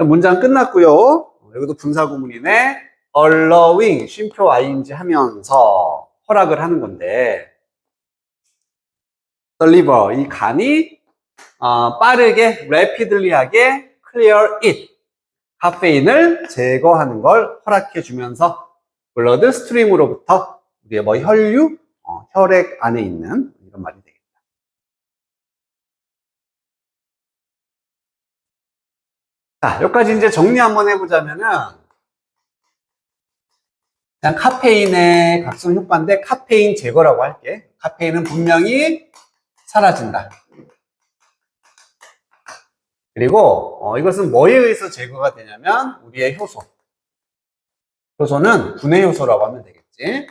문장 끝났고요. 여기도 분사구문이네. allowing, 쉼표 ing 하면서 허락을 하는 건데, deliver, 이 간이 빠르게, rapidly하게 clear it, 카페인을 제거하는 걸 허락해 주면서 blood stream으로부터 우리의 혈류, 혈액 안에 있는 이런 말이 되겠다. 자, 여기까지 이제 정리 한번 해보자면은, 그냥 카페인의 각성 효과인데 카페인 제거라고 할게. 카페인은 분명히 사라진다. 그리고 이것은 뭐에 의해서 제거가 되냐면 우리의 효소. 효소는 분해 효소라고 하면 되겠지.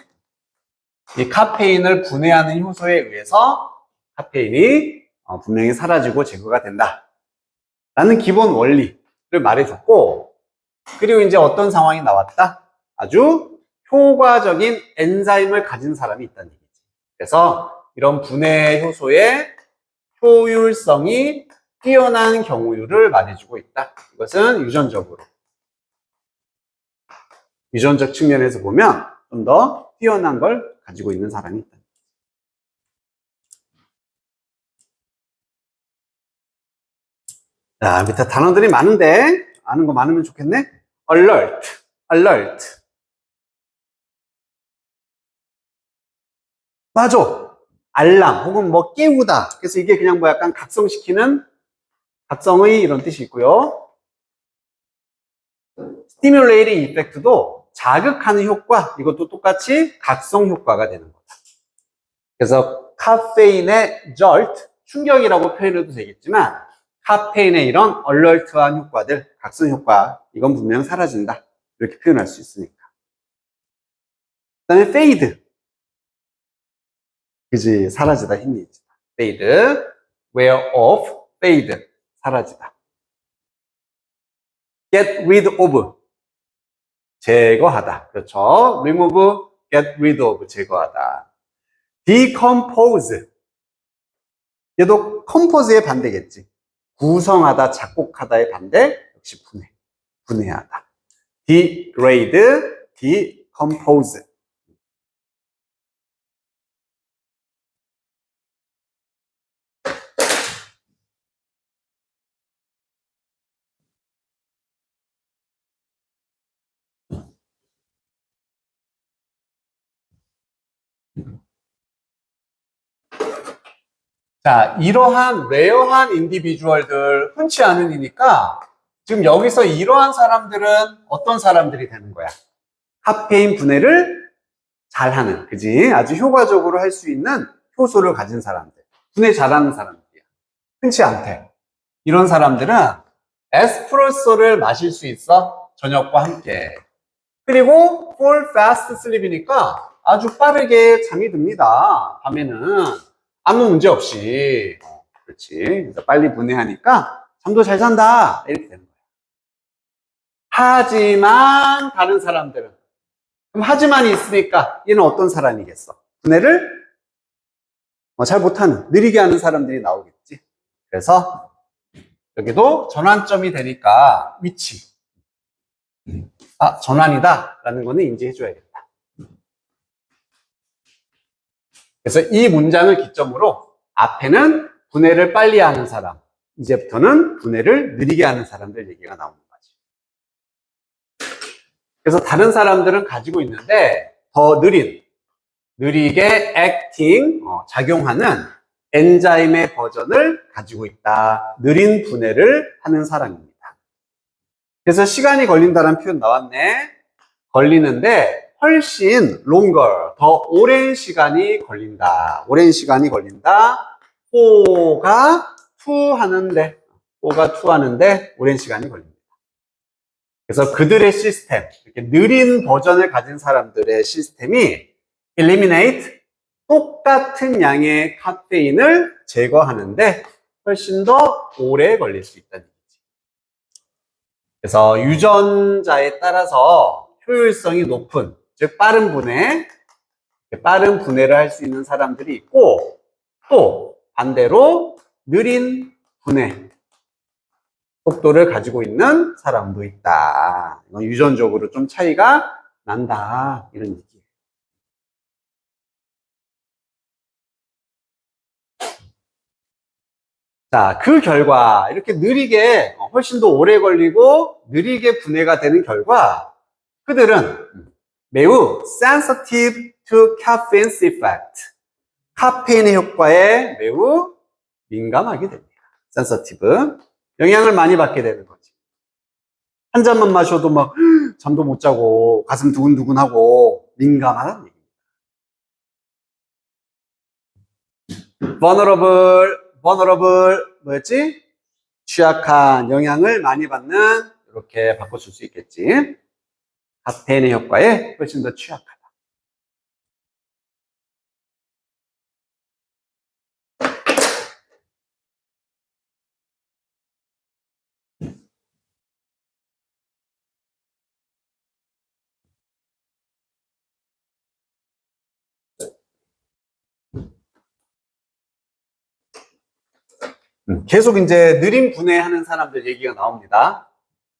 이 카페인을 분해하는 효소에 의해서 카페인이 분명히 사라지고 제거가 된다. 라는 기본 원리를 말해줬고, 그리고 이제 어떤 상황이 나왔다? 아주 효과적인 엔자임을 가진 사람이 있다는 얘기지. 그래서 이런 분해 효소의 효율성이 뛰어난 경우를 말해주고 있다. 이것은 유전적으로. 유전적 측면에서 보면 좀 더 뛰어난 걸 가지고 있는 사람이 있다. 자, 밑에 단어들이 많은데 아는 거 많으면 좋겠네. alert, alert. 맞아. 알람 혹은 뭐 깨우다. 그래서 이게 그냥 뭐 약간 각성시키는 각성의 이런 뜻이 있고요. stimulating effect도 자극하는 효과, 이것도 똑같이 각성 효과가 되는 거다. 그래서 카페인의 jolt, 충격이라고 표현해도 되겠지만 카페인의 이런 얼럴트한 효과들, 각성 효과, 이건 분명 사라진다. 이렇게 표현할 수 있으니까. 그 다음에 fade. 그지? 사라지다, 희미해지다. fade, wear off, fade. 사라지다. get rid of. 제거하다. 그렇죠? remove, get rid of. 제거하다. decompose. 얘도 compose의 반대겠지. 구성하다, 작곡하다의 반대, 역시 분해. 분해하다. degrade, decompose. 자, 이러한 레어한 인디비주얼들, 흔치 않은 이니까 지금 여기서 이러한 사람들은 어떤 사람들이 되는 거야? 카페인 분해를 잘하는, 그지? 아주 효과적으로 할 수 있는 효소를 가진 사람들. 분해 잘하는 사람들이야. 흔치 않대. 이런 사람들은 에스프레소를 마실 수 있어. 저녁과 함께. 그리고 fall fast sleep이니까 아주 빠르게 잠이 듭니다. 밤에는. 아무 문제 없이. 그렇지. 그래서 빨리 분해하니까 잠도 잘 잔다. 이렇게 되는 거야. 하지만 다른 사람들은. 그럼 하지만이 있으니까 얘는 어떤 사람이겠어? 분해를 잘 못하는, 느리게 하는 사람들이 나오겠지. 그래서 여기도 전환점이 되니까 위치. 전환이다. 라는 거는 인지해줘야겠다. 그래서 이 문장을 기점으로 앞에는 분해를 빨리 하는 사람, 이제부터는 분해를 느리게 하는 사람들 얘기가 나오는 거지. 그래서 다른 사람들은 가지고 있는데 더 느리게 acting, 작용하는 엔자임의 버전을 가지고 있다. 느린 분해를 하는 사람입니다. 그래서 시간이 걸린다는 표현 나왔네. 걸리는데 훨씬 longer, 더 오랜 시간이 걸린다. 오랜 시간이 걸린다. 4가 2 하는데 오랜 시간이 걸립니다. 그래서 그들의 시스템, 이렇게 느린 버전을 가진 사람들의 시스템이 eliminate, 똑같은 양의 카페인을 제거하는데 훨씬 더 오래 걸릴 수 있다는 얘기지. 그래서 유전자에 따라서 효율성이 높은, 즉 빠른 분해를 할 수 있는 사람들이 있고, 또 반대로 느린 분해 속도를 가지고 있는 사람도 있다. 이건 유전적으로 좀 차이가 난다. 이런 얘기예요. 자, 그 결과 이렇게 느리게 훨씬 더 오래 걸리고 느리게 분해가 되는 결과 그들은 매우 sensitive to caffeine's effect. 카페인의 효과에 매우 민감하게 됩니다. sensitive. 영향을 많이 받게 되는 거지. 한 잔만 마셔도 막 잠도 못 자고 가슴 두근두근하고 민감하다는 얘기입니다. vulnerable 뭐였지? 취약한, 영향을 많이 받는, 이렇게 바꿔줄 수 있겠지. 카페인의 효과에 훨씬 더 취약하다. 계속 이제 느린 분해하는 사람들 얘기가 나옵니다.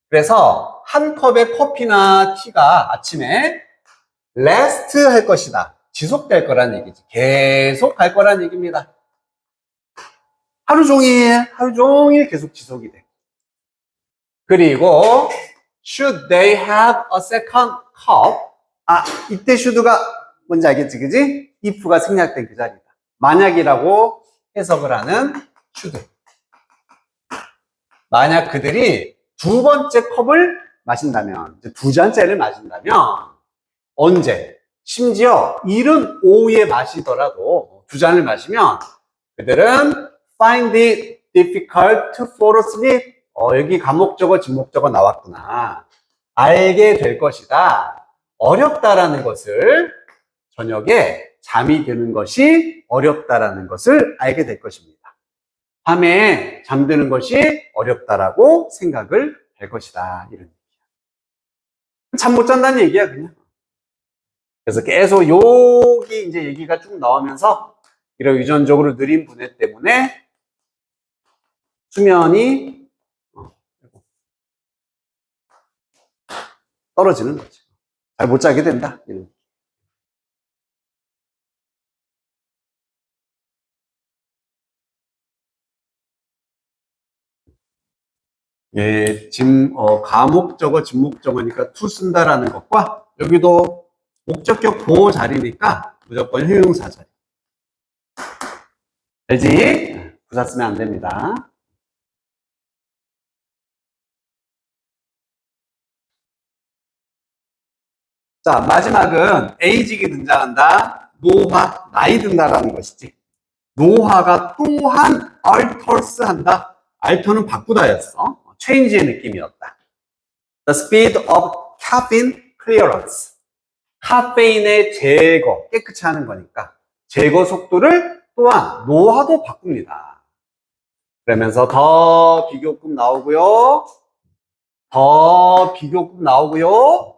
그래서 한 컵의 커피나 티가 아침에 last 할 것이다. 지속될 거란 얘기지. 계속 갈 거란 얘기입니다. 하루 종일 계속 지속이 돼. 그리고 should they have a second cup? 이때 should가 뭔지 알겠지, 그지? if가 생략된 그 자리다. 만약이라고 해석을 하는 should. 만약 그들이 두 번째 컵을 마신다면, 두 잔째를 마신다면, 언제? 심지어 이른 오후에 마시더라도 두 잔을 마시면 그들은 find it difficult to fall asleep. 여기 감목적어, 진목적어 나왔구나. 알게 될 것이다. 어렵다라는 것을, 저녁에 잠이 드는 것이 어렵다라는 것을 알게 될 것입니다. 밤에 잠드는 것이 어렵다라고 생각을 할 것이다. 이런 얘기야. 잠 못 잔다는 얘기야, 그냥. 그래서 계속 여기 이제 얘기가 쭉 나오면서 이런 유전적으로 느린 분해 때문에 수면이 떨어지는 거죠. 잘 못 자게 된다. 이런. 예, 가목적어, 진목적어니까 to 쓴다라는 것과 여기도 목적격 보호 자리니까 무조건 형용사 자리. 알지? 부사 쓰면 안 됩니다. 자, 마지막은 에이직이 등장한다. 노화, 나이 든다라는 것이지. 노화가 또한 alters 한다. alter는 바꾸다였어. change의 느낌이었다. The speed of caffeine clearance. 카페인의 제거, 깨끗이 하는 거니까 제거 속도를 또한 노화도 바꿉니다. 그러면서 더 비교급 나오고요. 더 비교급 나오고요.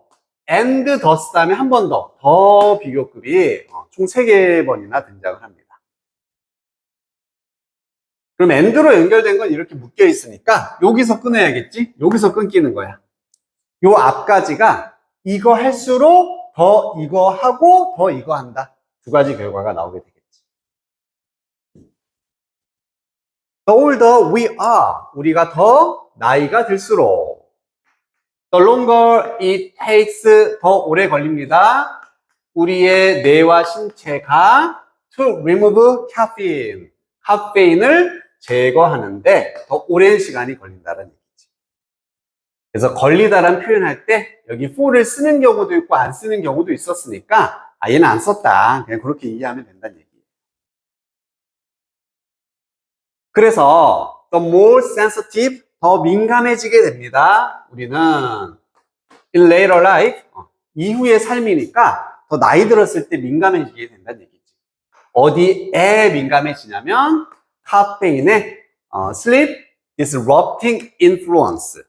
and 더스 다음에 한 번 더 비교급이 총 3번이나 등장을 합니다. 그럼 and로 연결된 건 이렇게 묶여 있으니까 여기서 끊어야겠지? 여기서 끊기는 거야. 요 앞까지가 이거 할수록 더 이거 하고 더 이거 한다. 두 가지 결과가 나오게 되겠지. The older we are, 우리가 더 나이가 들수록 the longer it takes, 더 오래 걸립니다. 우리의 뇌와 신체가 to remove caffeine, 카페인을 제거하는데 더 오랜 시간이 걸린다는 얘기지. 그래서 걸리다란 표현할 때 여기 for를 쓰는 경우도 있고 안 쓰는 경우도 있었으니까 얘는 안 썼다. 그냥 그렇게 이해하면 된다는 얘기예요. 그래서 the more sensitive, 더 민감해지게 됩니다. 우리는 in later life, 이후의 삶이니까 더 나이 들었을 때 민감해지게 된다는 얘기지. 어디에 민감해지냐면 카페인의 sleep disrupting influence,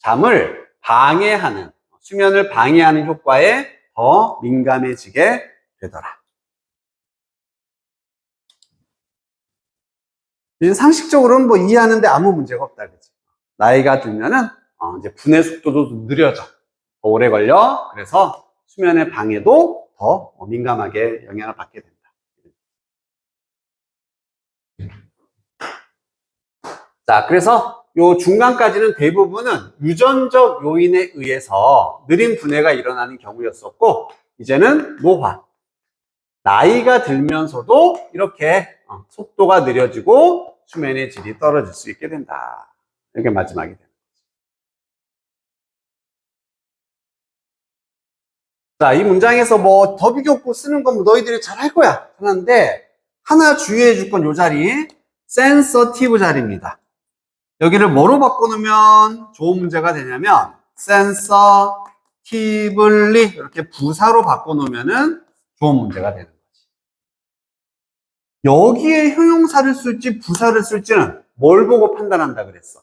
잠을 방해하는, 수면을 방해하는 효과에 더 민감해지게 되더라. 상식적으로는 뭐 이해하는데 아무 문제가 없다, 그치? 나이가 들면은 이제 분해 속도도 느려져, 더 오래 걸려. 그래서 수면의 방해도 더 민감하게 영향을 받게 된다. 자, 그래서 요 중간까지는 대부분은 유전적 요인에 의해서 느린 분해가 일어나는 경우였었고, 이제는 노화, 나이가 들면서도 이렇게 속도가 느려지고 수면의 질이 떨어질 수 있게 된다. 이게 마지막이 됩니다. 자, 이 문장에서 뭐 더 비교고 쓰는 건 뭐 너희들이 잘 할 거야 하는데, 하나 주의해 줄 건 요 자리, sensitive 자리입니다. 여기를 뭐로 바꿔놓으면 좋은 문제가 되냐면 sensitively 이렇게 부사로 바꿔놓으면 좋은 문제가 되는 거지. 여기에 형용사를 쓸지 부사를 쓸지는 뭘 보고 판단한다 그랬어?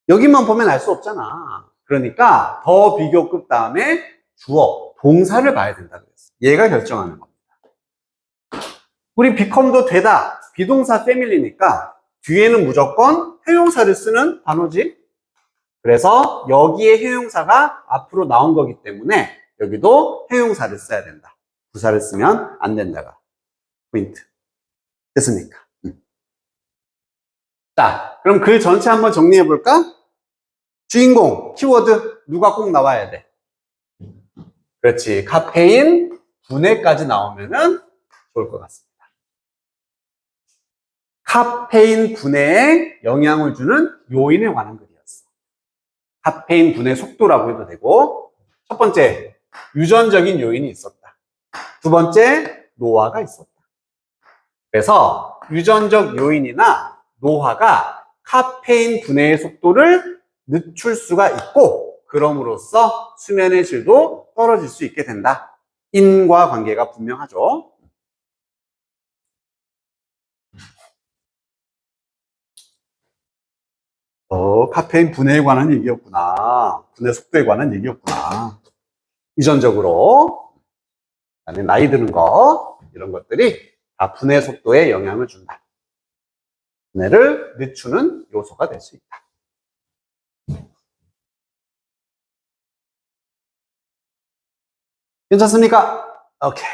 여기만 보면 알 수 없잖아. 그러니까 더 비교급 다음에 주어, 동사를 봐야 된다 그랬어. 얘가 결정하는 겁니다. 우리 become도 되다, 비동사 패밀리니까 뒤에는 무조건 형용사를 쓰는 단어지. 그래서 여기에 형용사가 앞으로 나온 거기 때문에 여기도 형용사를 써야 된다. 부사를 쓰면 안 된다가 포인트. 됐습니까? 자, 그럼 글 전체 한번 정리해 볼까? 주인공, 키워드 누가 꼭 나와야 돼? 그렇지. 카페인 분해까지 나오면은 좋을 것 같습니다. 카페인 분해에 영향을 주는 요인에 관한 글이었어. 카페인 분해 속도라고 해도 되고, 첫 번째, 유전적인 요인이 있었다. 두 번째, 노화가 있었다. 그래서 유전적 요인이나 노화가 카페인 분해의 속도를 늦출 수가 있고, 그럼으로써 수면의 질도 떨어질 수 있게 된다. 인과관계가 분명하죠. 카페인 분해에 관한 얘기였구나. 분해 속도에 관한 얘기였구나. 유전적으로, 그다음에 나이 드는 거, 이런 것들이 다 분해 속도에 영향을 준다. 분해를 늦추는 요소가 될 수 있다. 괜찮습니까? 오케이.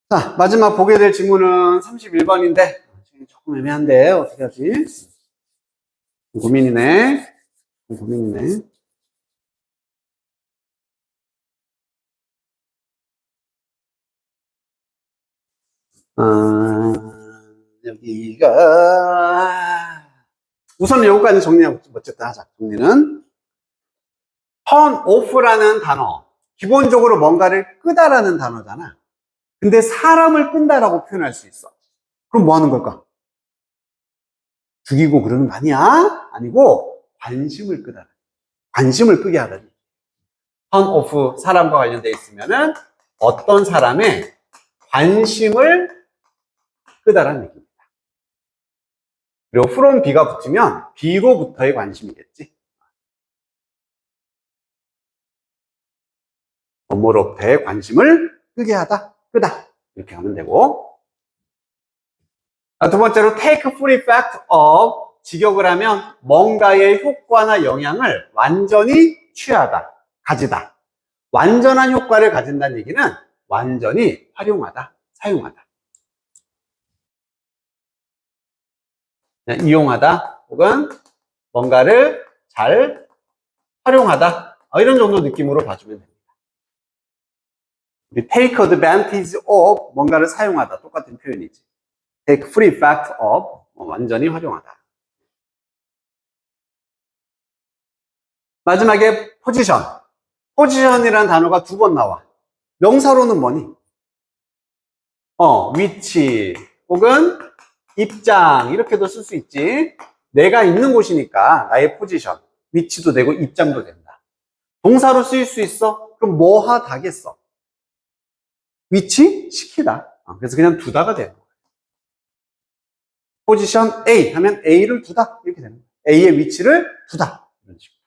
자, 마지막 보게 될 질문은 31번인데, 조금 애매한데, 어떻게 하지? 고민이네. 고민이네. 여기가, 우선 요거까지 정리하고, 어쨌든 하자. 정리는. turn off라는 단어. 기본적으로 뭔가를 끄다라는 단어잖아. 근데 사람을 끈다라고 표현할 수 있어. 그럼 뭐 하는 걸까? 죽이고 그러는 거 아니야? 아니고 관심을 끄다. 관심을 끄게 하다니. turn off 사람과 관련되어 있으면은 어떤 사람의 관심을 끄다라는 얘기입니다. 그리고 from B가 붙으면 B로부터의 관심이겠지. 뭐로부터의 관심을 끄게 하다, 끄다. 이렇게 하면 되고. 두 번째로 take full effect of, 직역을 하면 뭔가의 효과나 영향을 완전히 취하다, 가지다. 완전한 효과를 가진다는 얘기는 완전히 활용하다, 사용하다. 이용하다 혹은 뭔가를 잘 활용하다, 이런 정도 느낌으로 봐주면 됩니다. take advantage of, 뭔가를 사용하다, 똑같은 표현이지. take full effect of, 완전히 활용하다. 마지막에 포지션. 포지션이라는 단어가 2번 나와. 명사로는 뭐니? 위치 혹은 입장, 이렇게도 쓸 수 있지. 내가 있는 곳이니까 나의 포지션, 위치도 되고 입장도 된다. 동사로 쓰일 수 있어? 그럼 뭐 하다겠어? 위치? 시키다. 그래서 그냥 두다가 되는 거예요. 포지션 A 하면 A를 두다, 이렇게 되는 거예요. A의 위치를 두다, 이런 식으로.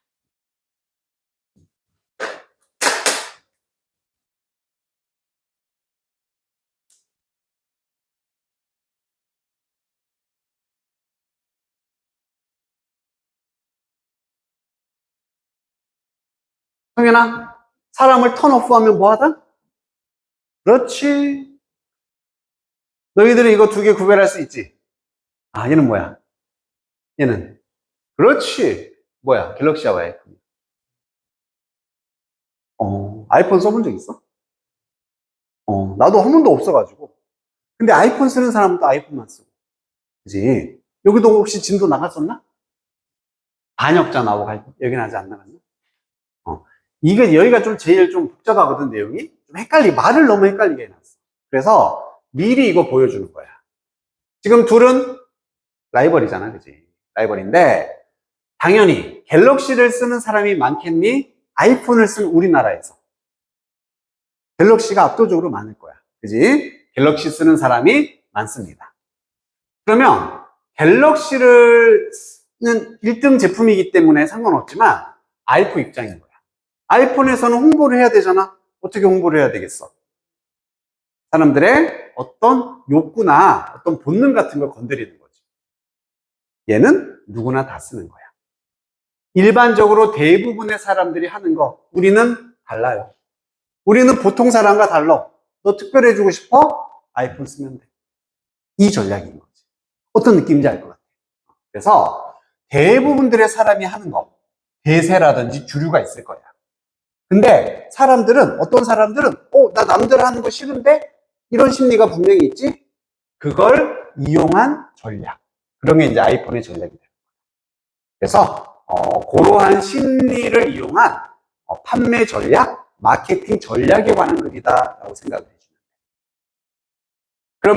성현아, 사람을 턴오프하면 뭐 하다? 그렇지. 너희들은 이거 2개 구별할 수 있지? 얘는 뭐야? 얘는. 그렇지. 뭐야? 갤럭시와 아이폰. 아이폰 써본 적 있어? 나도 한 번도 없어가지고. 근데 아이폰 쓰는 사람은 또 아이폰만 쓰고. 그지? 여기도 혹시 진도 나갔었나? 반역자 나오고 여기는 아직 안 나갔나? 이게 여기가 좀 제일 좀 복잡하거든, 내용이. 좀 말을 너무 헷갈리게 해놨어. 그래서 미리 이거 보여주는 거야. 지금 둘은 라이벌이잖아, 그지? 라이벌인데, 당연히 갤럭시를 쓰는 사람이 많겠니? 아이폰을 쓴 우리나라에서. 갤럭시가 압도적으로 많을 거야. 그지? 갤럭시 쓰는 사람이 많습니다. 그러면 갤럭시를 쓰는 1등 제품이기 때문에 상관없지만 아이폰 입장인 거야. 아이폰에서는 홍보를 해야 되잖아. 어떻게 홍보를 해야 되겠어? 사람들의 어떤 욕구나 어떤 본능 같은 걸 건드리는 거지. 얘는 누구나 다 쓰는 거야. 일반적으로 대부분의 사람들이 하는 거, 우리는 달라요. 우리는 보통 사람과 달라. 너 특별해지고 싶어? 아이폰 쓰면 돼. 이 전략인 거지. 어떤 느낌인지 알 것 같아. 그래서 대부분들의 사람이 하는 거, 대세라든지 주류가 있을 거야. 근데 사람들은, 어떤 사람들은 나 남들 하는 거 싫은데? 이런 심리가 분명히 있지? 그걸 이용한 전략. 그런 게 이제 아이폰의 전략이 돼요. 그래서 그러한 심리를 이용한 판매 전략, 마케팅 전략에 관한 글이다라고 생각을 해주면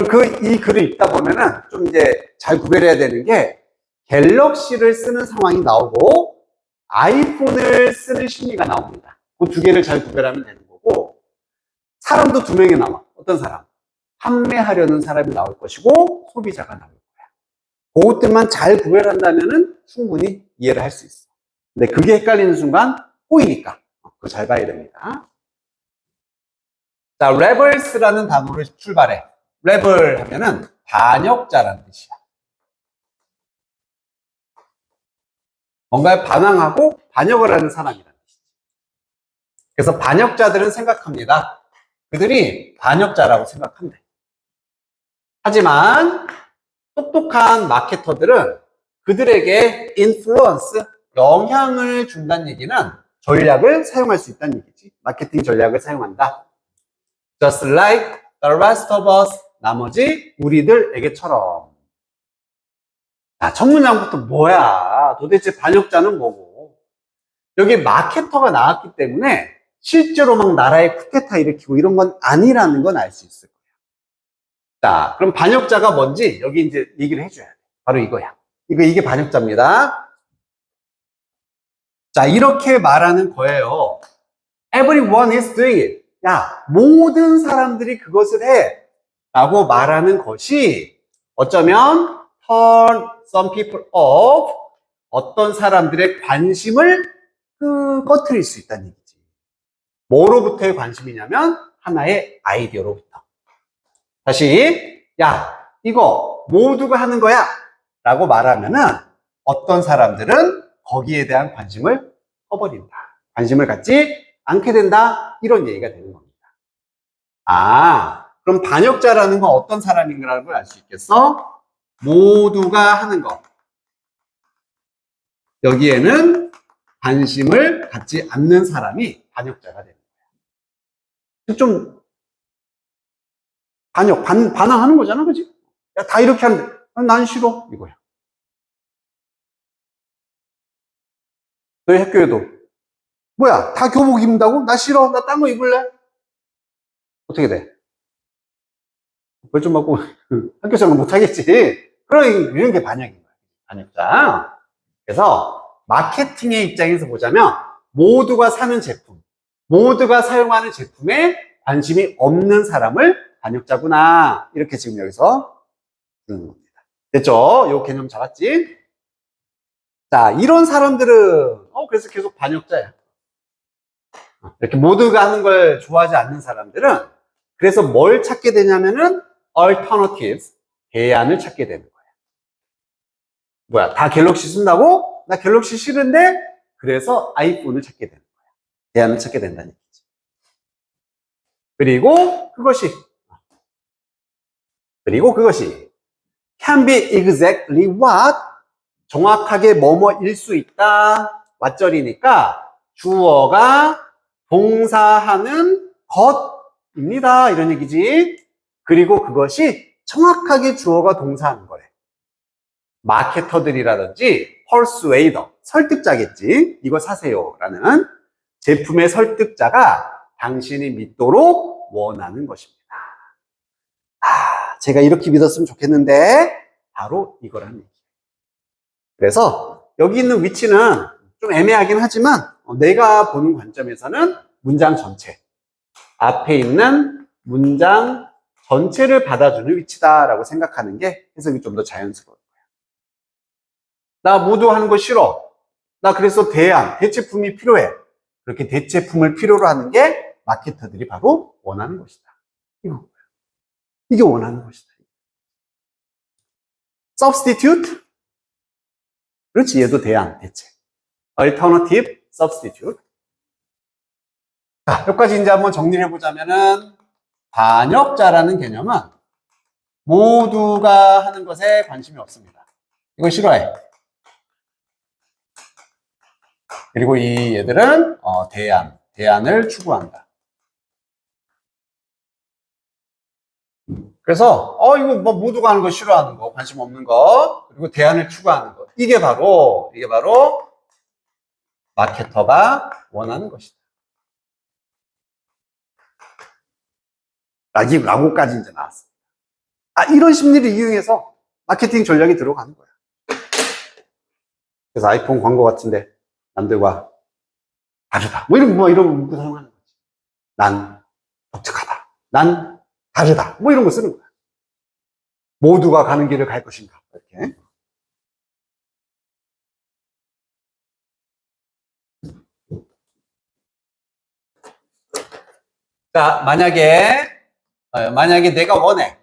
돼요. 그럼 이 글을 읽다 보면은 좀 이제 잘 구별해야 되는 게, 갤럭시를 쓰는 상황이 나오고 아이폰을 쓰는 심리가 나옵니다. 그 2개를 잘 구별하면 되는 거고, 사람도 2명이 나와. 어떤 사람? 판매하려는 사람이 나올 것이고 소비자가 나올 거야. 그것들만 잘 구별한다면은 충분히 이해를 할 수 있어. 근데 그게 헷갈리는 순간 꼬이니까 그거 잘 봐야 됩니다. 자, rebels라는 단어로 출발해. rebel 하면은 반역자라는 뜻이야. 뭔가에 반항하고 반역을 하는 사람이라는 뜻이지. 그래서 반역자들은 생각합니다. 그들이 반역자라고 생각한대. 하지만 똑똑한 마케터들은 그들에게 인플루언스, 영향을 준다는 얘기는 전략을 사용할 수 있다는 얘기지. 마케팅 전략을 사용한다. Just like the rest of us, 나머지 우리들에게처럼. 자, 첫 문장부터 뭐야? 도대체 반역자는 뭐고? 여기 마케터가 나왔기 때문에 실제로 막 나라에 쿠데타 일으키고 이런 건 아니라는 건 알 수 있을 거야. 자, 그럼 반역자가 뭔지 여기 이제 얘기를 해줘야 돼. 바로 이거야. 이게 반역자입니다. 자, 이렇게 말하는 거예요. Everyone is doing it. 야, 모든 사람들이 그것을 해. 라고 말하는 것이 어쩌면 turn some people off, 어떤 사람들의 관심을 꺼트릴 수 있다는 얘기지. 뭐로부터의 관심이냐면 하나의 아이디어로부터. 다시, 야, 이거 모두가 하는 거야 라고 말하면은 어떤 사람들은 거기에 대한 관심을 꺼버린다. 관심을 갖지 않게 된다. 이런 얘기가 되는 겁니다. 아, 그럼 반역자라는 건 어떤 사람인가라는 걸 알 수 있겠어? 모두가 하는 거. 여기에는 관심을 갖지 않는 사람이 반역자가 되는 거야. 좀 반항하는 거잖아, 그지? 야, 다 이렇게 하는데 난 싫어 이거야. 너희 학교에도 뭐야, 다 교복 입는다고? 나 싫어, 나 딴 거 입을래? 어떻게 돼? 벌 좀 맞고 학교 생활 못 하겠지. 이런 게 반역인 거야. 반역자. 그래서 마케팅의 입장에서 보자면 모두가 사는 제품, 모두가 사용하는 제품에 관심이 없는 사람을 반역자구나. 이렇게 지금 여기서 쓰는 겁니다. 됐죠? 요 개념 잡았지? 자, 이런 사람들은 그래서 계속 반역자야. 이렇게 모두가 하는 걸 좋아하지 않는 사람들은 그래서 뭘 찾게 되냐면은 alternatives, 대안을 찾게 되는 거야. 뭐야, 다 갤럭시 쓴다고? 나 갤럭시 싫은데? 그래서 아이폰을 찾게 되는 거야. 대안을 찾게 된다는 얘기지. 그리고 그것이 can be exactly what? 정확하게 뭐뭐일 수 있다. 왓절이니까 주어가 동사하는 것입니다. 이런 얘기지. 그리고 그것이 정확하게 주어가 동사하는 거래. 마케터들이라든지 persuader, 설득자겠지. 이거 사세요라는 제품의 설득자가 당신이 믿도록 원하는 것입니다. 제가 이렇게 믿었으면 좋겠는데 바로 이거라는 얘기예요. 그래서 여기 있는 위치는 좀 애매하긴 하지만 내가 보는 관점에서는 문장 전체, 앞에 있는 문장 전체를 받아주는 위치다라고 생각하는 게 해석이 좀 더 자연스러워요. 나 모두 하는 거 싫어. 나 그래서 대체품이 필요해. 그렇게 대체품을 필요로 하는 게 마케터들이 바로 원하는 것이다. 이게 원하는 것이다. substitute? 그렇지, 얘도 대체. alternative, substitute. 자, 여기까지 이제 한번 정리를 해보자면은, 반역자라는 개념은 모두가 하는 것에 관심이 없습니다. 이거 싫어해. 그리고 이 얘들은 대안을 추구한다. 그래서 이거 뭐 모두가 하는 거 싫어하는 거, 관심 없는 거, 그리고 대안을 추구하는 거. 이게 바로 마케터가 원하는 것이다. 라고까지 이제 나왔습니다. 이런 심리를 이용해서 마케팅 전략이 들어가는 거야. 그래서 아이폰 광고 같은데 남들과 다르다. 이런 거 사용하는 거지. 난 독특하다. 난 다르다. 이런 거 쓰는 거야. 모두가 가는 길을 갈 것인가. 이렇게. 자, 만약에 내가 원해.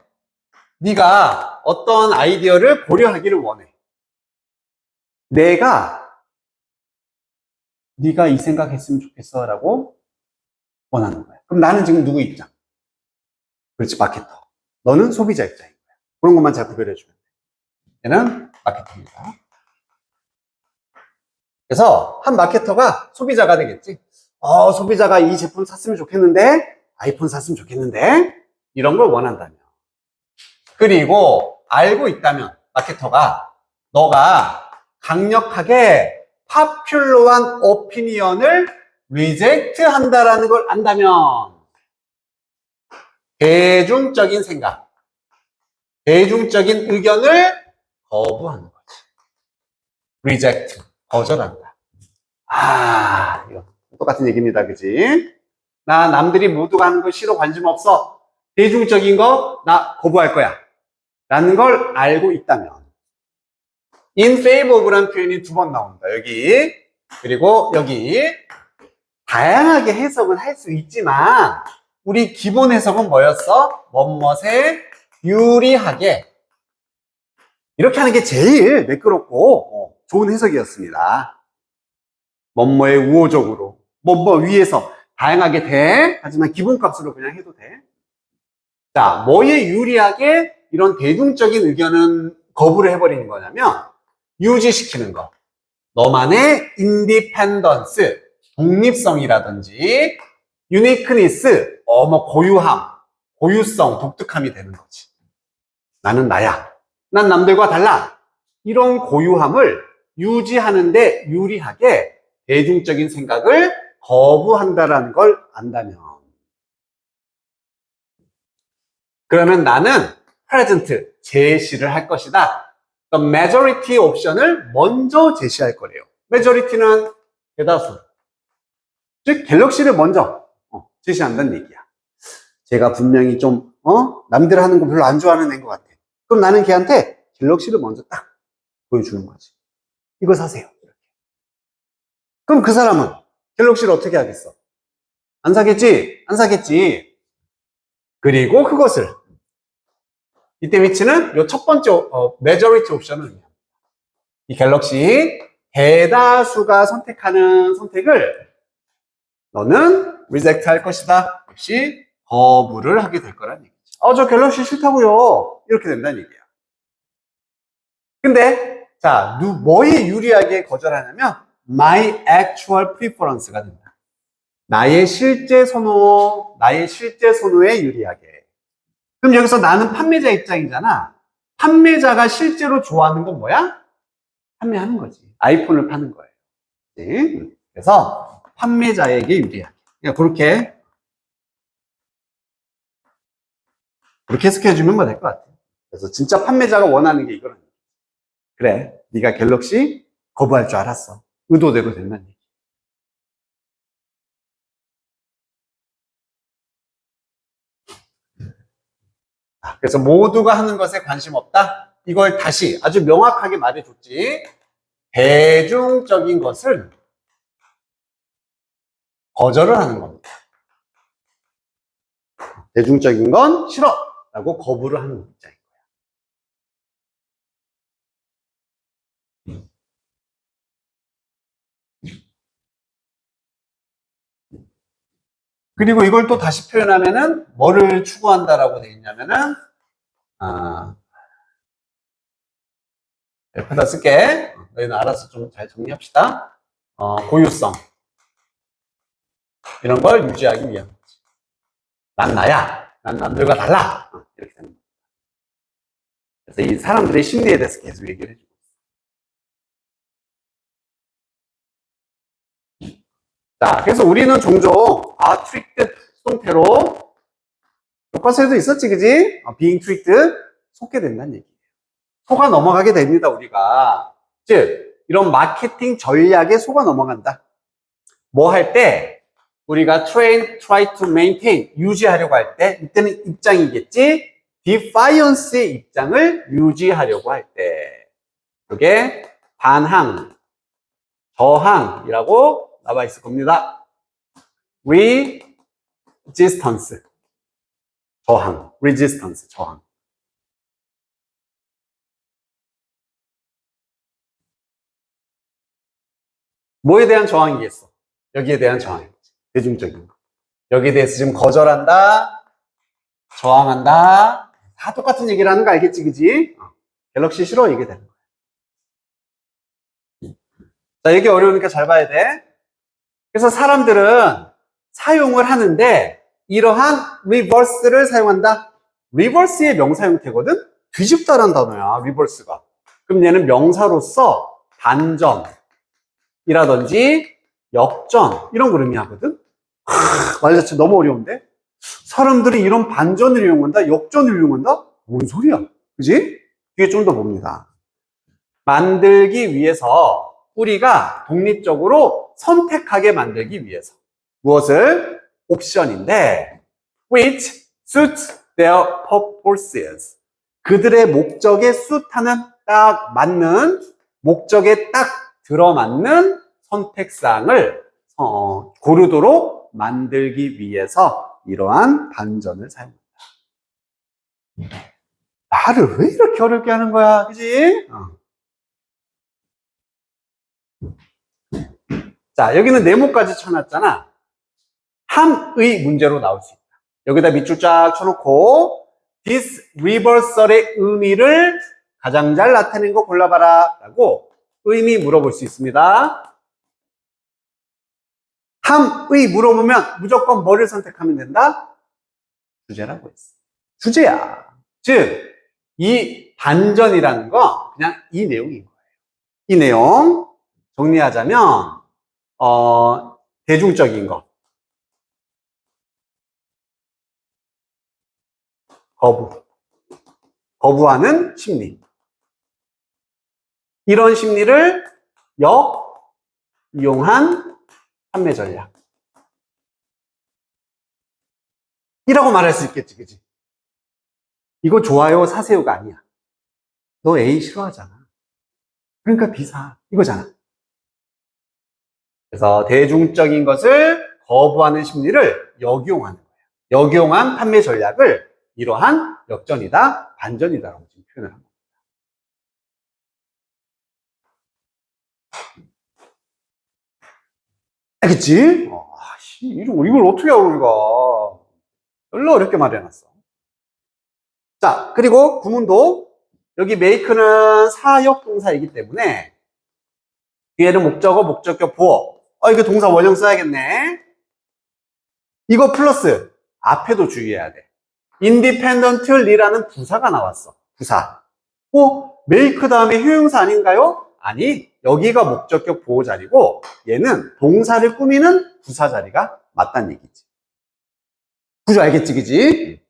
네가 어떤 아이디어를 고려하기를 원해. 네가 이 생각했으면 좋겠어 라고 원하는 거야. 그럼 나는 지금 누구 입장? 그렇지, 마케터. 너는 소비자 입장인 거야. 그런 것만 잘 구별해주면 돼. 얘는 마케터입니다. 그래서 한 마케터가 소비자가 되겠지. 소비자가 이 제품 샀으면 좋겠는데, 아이폰 샀으면 좋겠는데, 이런 걸 원한다면. 그리고 알고 있다면, 마케터가 너가 강력하게 파퓰러한 오피니언을 리젝트 한다라는 걸 안다면, 대중적인 생각, 대중적인 의견을 거부하는 거지. 리젝트, 거절한다. 이거 똑같은 얘기입니다. 그지? 나 남들이 모두가 하는 거 싫어, 관심 없어. 대중적인 거 나 거부할 거야. 라는 걸 알고 있다면 in favor of라는 표현이 2번 나옵니다. 여기. 그리고 여기 다양하게 해석은 할 수 있지만 우리 기본 해석은 뭐였어? 뭐뭇에 유리하게 이렇게 하는 게 제일 매끄럽고 좋은 해석이었습니다. 뭐뭐에 우호적으로 뭐 위에서 다양하게 돼. 하지만 기본값으로 그냥 해도 돼. 자, 뭐에 유리하게 이런 대중적인 의견은 거부를 해버리는 거냐면 유지시키는 거. 너만의 인디펜던스, 독립성이라든지 유니크니스, 뭐 고유함, 고유성, 독특함이 되는 거지. 나는 나야. 난 남들과 달라. 이런 고유함을 유지하는데 유리하게 대중적인 생각을 거부한다라는 걸 안다면, 그러면 나는 present, 제시를 할 것이다. The majority 옵션을 먼저 제시할 거래요. majority는 대다수. 즉, 갤럭시를 먼저 제시한다는 얘기야. 제가 분명히 좀, 남들 하는 거 별로 안 좋아하는 애인 것 같아. 그럼 나는 걔한테 갤럭시를 먼저 딱 보여주는 거지. 이거 사세요. 그럼 그 사람은 갤럭시를 어떻게 하겠어? 안 사겠지? 안 사겠지. 그리고 그것을, 이때 위치는 이 첫 번째 majority 옵션을 의미합니다. 이 갤럭시 대다수가 선택하는 선택을 너는 reject 할 것이다. 역시 거부를 하게 될 거란 얘기죠. 저 갤럭시 싫다고요. 이렇게 된다는 얘기야. 근데 자, 뭐에 유리하게 거절하냐면 my actual preference가 된다. 나의 실제 선호에 유리하게. 그럼 여기서 나는 판매자 입장이잖아. 판매자가 실제로 좋아하는 건 뭐야? 판매하는 거지. 아이폰을 파는 거예요. 네. 그래서 판매자에게 유리하게. 그러니까 그렇게 해석해주면 될 것 같아. 그래서 진짜 판매자가 원하는 게 이거라는 거야. 그래, 네가 갤럭시 거부할 줄 알았어. 의도대로 된다는 얘기. 그래서 모두가 하는 것에 관심 없다? 이걸 다시 아주 명확하게 말해줬지. 대중적인 것을 거절을 하는 겁니다. 대중적인 건 싫어! 라고 거부를 하는 입장인 거야. 그리고 이걸 또 다시 표현하면은 뭐를 추구한다라고 되어 있냐면은, 옆에다 쓸게. 너희는 알아서 좀 잘 정리합시다. 고유성. 이런 걸 유지하기 위한 거지. 난 나야. 난 남들과 달라. 이렇게 되는 거야. 그래서 이 사람들의 심리에 대해서 계속 얘기를 해주고 있어. 자, 그래서 우리는 종종, 트릭드 수동태로, 교과서에도 있었지, 그지? being tricked, 속게 된다는 얘기예요. 속아 넘어가게 됩니다, 우리가. 즉, 이런 마케팅 전략에 속아 넘어간다. 뭐 할 때, 우리가 try to maintain, 유지하려고 할 때, 이때는 입장이겠지? defiance의 입장을 유지하려고 할 때. 그게 반항, 저항이라고 나와 있을 겁니다. resistance, 저항, resistance, 저항. 뭐에 대한 저항이겠어? 여기에 대한 저항이겠지. 대중적인 거. 여기에 대해서 지금 거절한다, 저항한다, 다 똑같은 얘기를 하는 거 알겠지, 그지? 갤럭시 싫어, 이게 되는 거야. 자, 여기 어려우니까 잘 봐야 돼. 그래서 사람들은 사용을 하는데 이러한 reverse를 사용한다. reverse의 명사 형태거든? 뒤집다라는 단어야, reverse가. 그럼 얘는 명사로서 반전이라든지 역전 이런 걸 의미하거든? 말 자체 너무 어려운데? 사람들이 이런 반전을 이용한다? 역전을 이용한다? 뭔 소리야? 그지? 뒤에 좀 더 봅니다. 만들기 위해서 우리가 독립적으로 선택하게 만들기 위해서 무엇을? 옵션인데 which suits their purposes 그들의 목적에 suit하는 딱 맞는 목적에 딱 들어맞는 선택사항을 고르도록 만들기 위해서 이러한 반전을 사용한다. 말을 왜 이렇게 어렵게 하는 거야? 그지? 자, 여기는 네모까지 쳐놨잖아. 함의 문제로 나올 수 있다. 여기다 밑줄 쫙 쳐놓고 this reversal의 의미를 가장 잘 나타낸 거 골라봐라 라고 의미 물어볼 수 있습니다. 함의 물어보면 무조건 뭐를 선택하면 된다? 주제라고 했어. 주제야. 즉, 이 반전이라는 거 그냥 이 내용인 거예요. 이 내용 정리하자면 대중적인 거, 거부하는 심리, 이런 심리를 이용한 판매 전략 이라고 말할 수 있겠지, 그치? 이거 좋아요, 사세요가 아니야. 너 A 싫어하잖아. 그러니까 B 사. 이거잖아. 그래서 대중적인 것을 거부하는 심리를 역이용하는 거예요. 역이용한 판매 전략을 이러한 역전이다, 반전이다라고 지금 표현을 합니다. 알겠지? 이걸 어떻게 하고 우리가 별로 어렵게 말해놨어. 자, 그리고 구문도 여기 make는 사역 동사이기 때문에 뒤에는 목적어, 목적격, 보어. 이거 동사 원형 써야겠네. 이거 플러스 앞에도 주의해야 돼. independently라는 부사가 나왔어. 부사. make 다음에 효용사 아닌가요? 아니, 여기가 목적격 보호 자리고 얘는 동사를 꾸미는 부사 자리가 맞다는 얘기지. 구조 알겠지, 그지?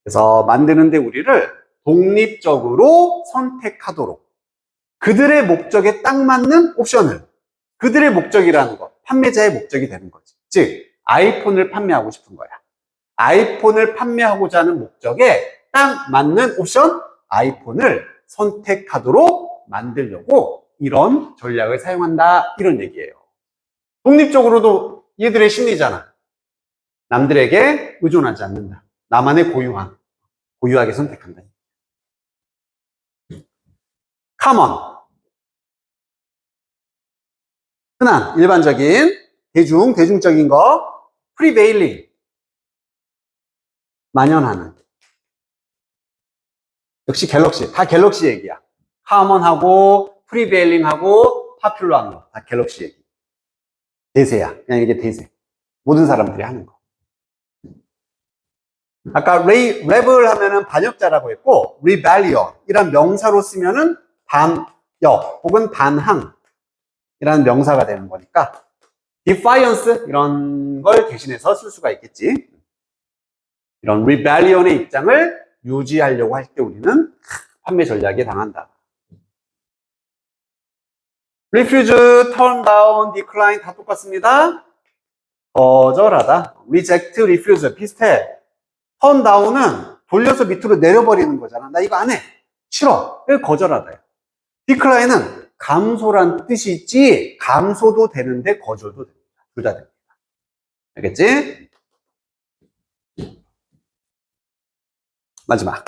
그래서 만드는데 우리를 독립적으로 선택하도록 그들의 목적에 딱 맞는 옵션을, 그들의 목적이라는 것, 판매자의 목적이 되는 거지. 즉, 아이폰을 판매하고 싶은 거야. 아이폰을 판매하고자 하는 목적에 딱 맞는 옵션, 아이폰을 선택하도록 만들려고 이런 전략을 사용한다, 이런 얘기예요. 독립적으로도 얘들의 심리잖아. 남들에게 의존하지 않는다. 나만의 고유하게 선택한다. common. 흔한, 일반적인, 대중적인 거. prevailing. 만연하는. 역시 갤럭시. 다 갤럭시 얘기야. common하고, prevailing하고, popular한 거. 다 갤럭시 얘기. 대세야. 그냥 이게 대세. 모든 사람들이 하는 거. 아까 rebel 하면은 반역자라고 했고, rebellion 이란 명사로 쓰면은 반역 혹은 반항 이라는 명사가 되는 거니까 defiance 이런 걸 대신해서 쓸 수가 있겠지. 이런 rebellion의 입장을 유지하려고 할 때 우리는 판매 전략에 당한다. refuse, turn down, decline 다 똑같습니다. 거절하다. reject, refuse 비슷해. turn down은 돌려서 밑으로 내려버리는 거잖아. 나 이거 안 해. 싫어. 거절하다요. decline은 감소란 뜻이 있지, 감소도 되는데 거절도 됩니다. 둘 다 됩니다. 알겠지? 마지막.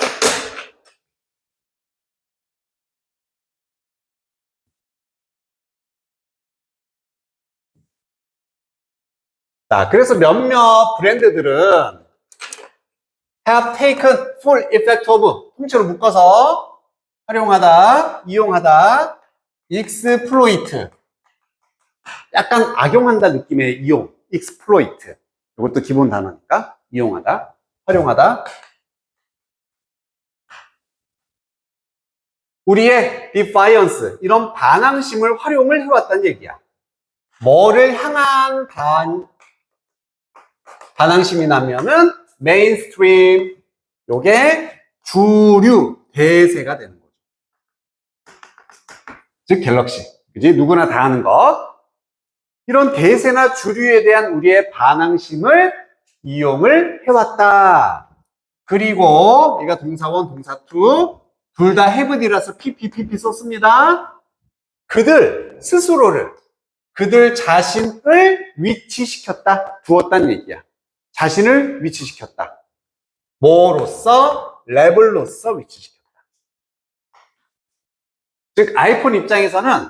자, 그래서 몇몇 브랜드들은 have taken full effect of, 통째로 묶어서 활용하다, 이용하다, exploit. 약간 악용한다 느낌의 이용, exploit. 이것도 기본 단어니까 이용하다, 활용하다. 우리의 defiance, 이런 반항심을 활용을 해왔다는 얘기야. 뭐를 향한 반항심이 나면은 mainstream, 요게 주류, 대세가 되는 거죠. 즉 갤럭시, 그지? 누구나 다 아는 것. 이런 대세나 주류에 대한 우리의 반항심을 이용을 해왔다. 그리고 얘가 동사원, 동사2 둘 다 have이라서 PP 썼습니다. 그들 스스로를, 그들 자신을 위치시켰다, 두었다는 얘기야. 자신을 위치시켰다. 뭐로서? 레벨로서 위치시켰다. 즉 아이폰 입장에서는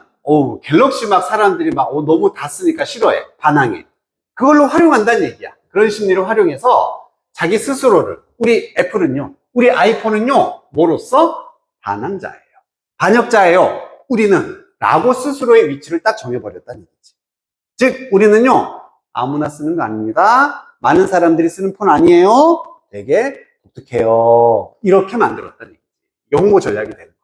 갤럭시 막 사람들이 막 너무 다 쓰니까 싫어해. 반항해. 그걸로 활용한다는 얘기야. 그런 심리를 활용해서 자기 스스로를, 우리 애플은요, 우리 아이폰은요, 뭐로써? 반항자예요. 반역자예요. 우리는. 라고 스스로의 위치를 딱 정해버렸다는 얘기지. 즉, 우리는요, 아무나 쓰는 거 아닙니다. 많은 사람들이 쓰는 폰 아니에요. 되게 독특해요. 이렇게 만들었다는 얘기지. 용모 전략이 되는 거야.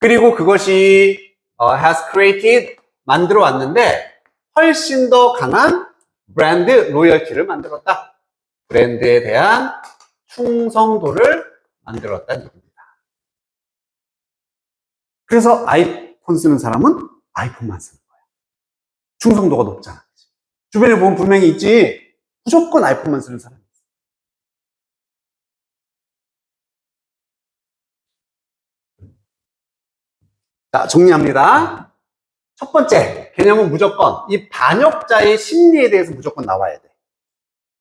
그리고 그것이 has created, 만들어 왔는데 훨씬 더 강한 브랜드 로열티를 만들었다. 브랜드에 대한 충성도를 만들었다는 얘기입니다. 그래서 아이폰 쓰는 사람은 아이폰만 쓰는 거야. 충성도가 높잖아. 주변에 보면 분명히 있지. 무조건 아이폰만 쓰는 사람이 있어. 자, 정리합니다. 첫 번째 개념은 무조건 이 반역자의 심리에 대해서 무조건 나와야 돼.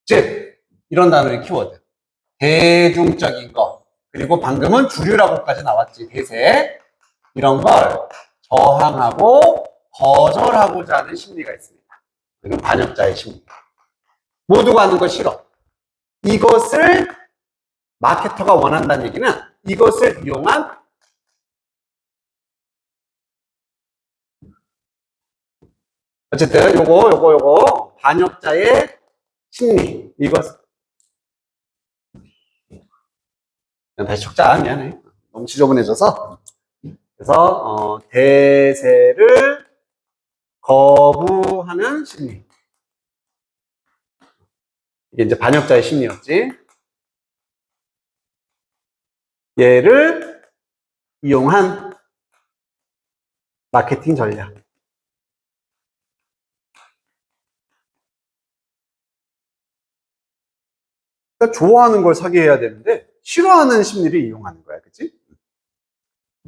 즉, 이런 단어의 키워드. 대중적인 것. 그리고 방금은 주류라고까지 나왔지. 대세. 이런 걸 저항하고 거절하고자 하는 심리가 있습니다. 이건 반역자의 심리. 모두가 하는 거 싫어. 이것을 마케터가 원한다는 얘기는 이것을 이용한 어쨌든 요거 반역자의 심리. 이것 다시 적자. 미안해. 너무 지저분해져서. 그래서 대세를 거부하는 심리. 이게 이제 반역자의 심리였지. 얘를 이용한 마케팅 전략. 그러니까 좋아하는 걸 사게 해야 되는데 싫어하는 심리를 이용하는 거야. 그치?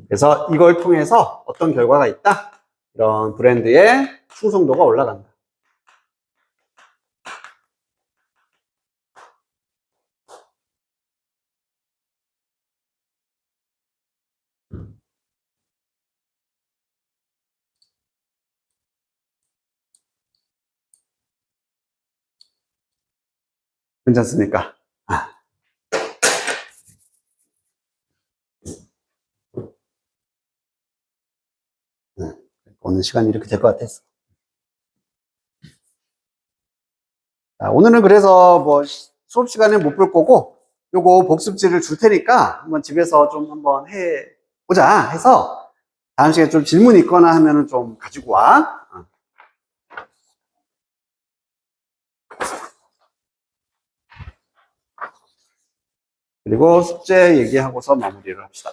그래서 이걸 통해서 어떤 결과가 있다? 이런 브랜드의 충성도가 올라간다. 괜찮습니까? 오늘 시간이 이렇게 될 것 같았어. 자, 오늘은 그래서 뭐 수업 시간에 못 볼 거고 요거 복습지를 줄 테니까 한번 집에서 좀 한번 해보자 해서 다음 시간에 좀 질문 있거나 하면은 좀 가지고 와. 그리고 숙제 얘기하고서 마무리를 합시다.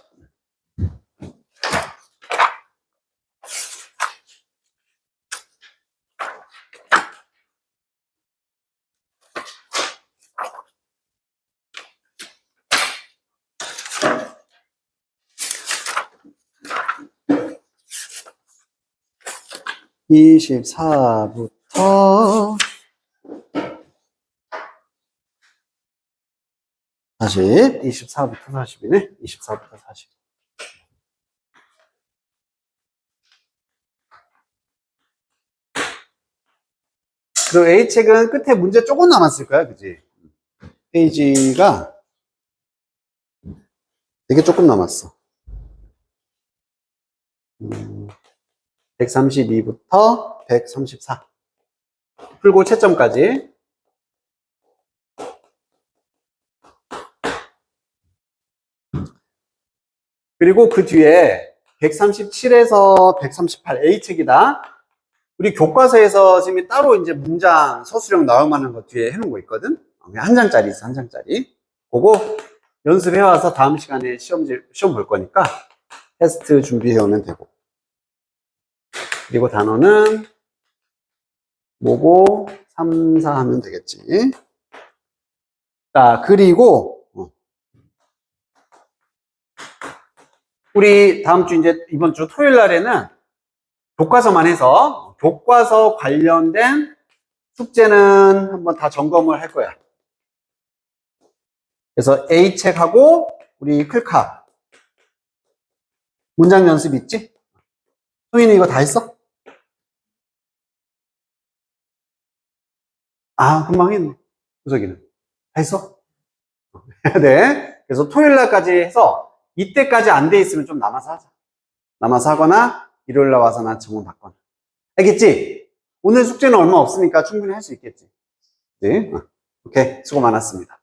(24부터) 40, 24부터 40이네. 24부터 40. 그리고 A책은 끝에 문제 조금 남았을 거야, 그지? 페이지가 되게 조금 남았어. 132부터 134. 풀고 채점까지. 그리고 그 뒤에 137에서 138 A책이다. 우리 교과서에서 선생님이 따로 이제 문장 서술형 나올 만한 거 뒤에 해놓은 거 있거든? 그냥 한 장짜리 있어, 한 장짜리. 그거 연습해와서 다음 시간에 시험 볼 거니까 테스트 준비해오면 되고. 그리고 단어는 모고 3, 4 하면 되겠지. 자, 그리고 우리 다음 주 이제 이번 주 토요일 날에는 교과서만 해서 교과서 관련된 숙제는 한번 다 점검을 할 거야. 그래서 A책하고 우리 클카 문장 연습 있지? 송인이 이거 다 했어? 아, 금방 했네. 구석이는. 다 했어? 해야 돼. 그래서 토요일 날까지 해서 이때까지 안 돼 있으면 좀 남아서 하자. 남아서 하거나 일요일 날 와서 나 질문 받거나. 알겠지? 오늘 숙제는 얼마 없으니까 충분히 할 수 있겠지. 네? 오케이. 수고 많았습니다.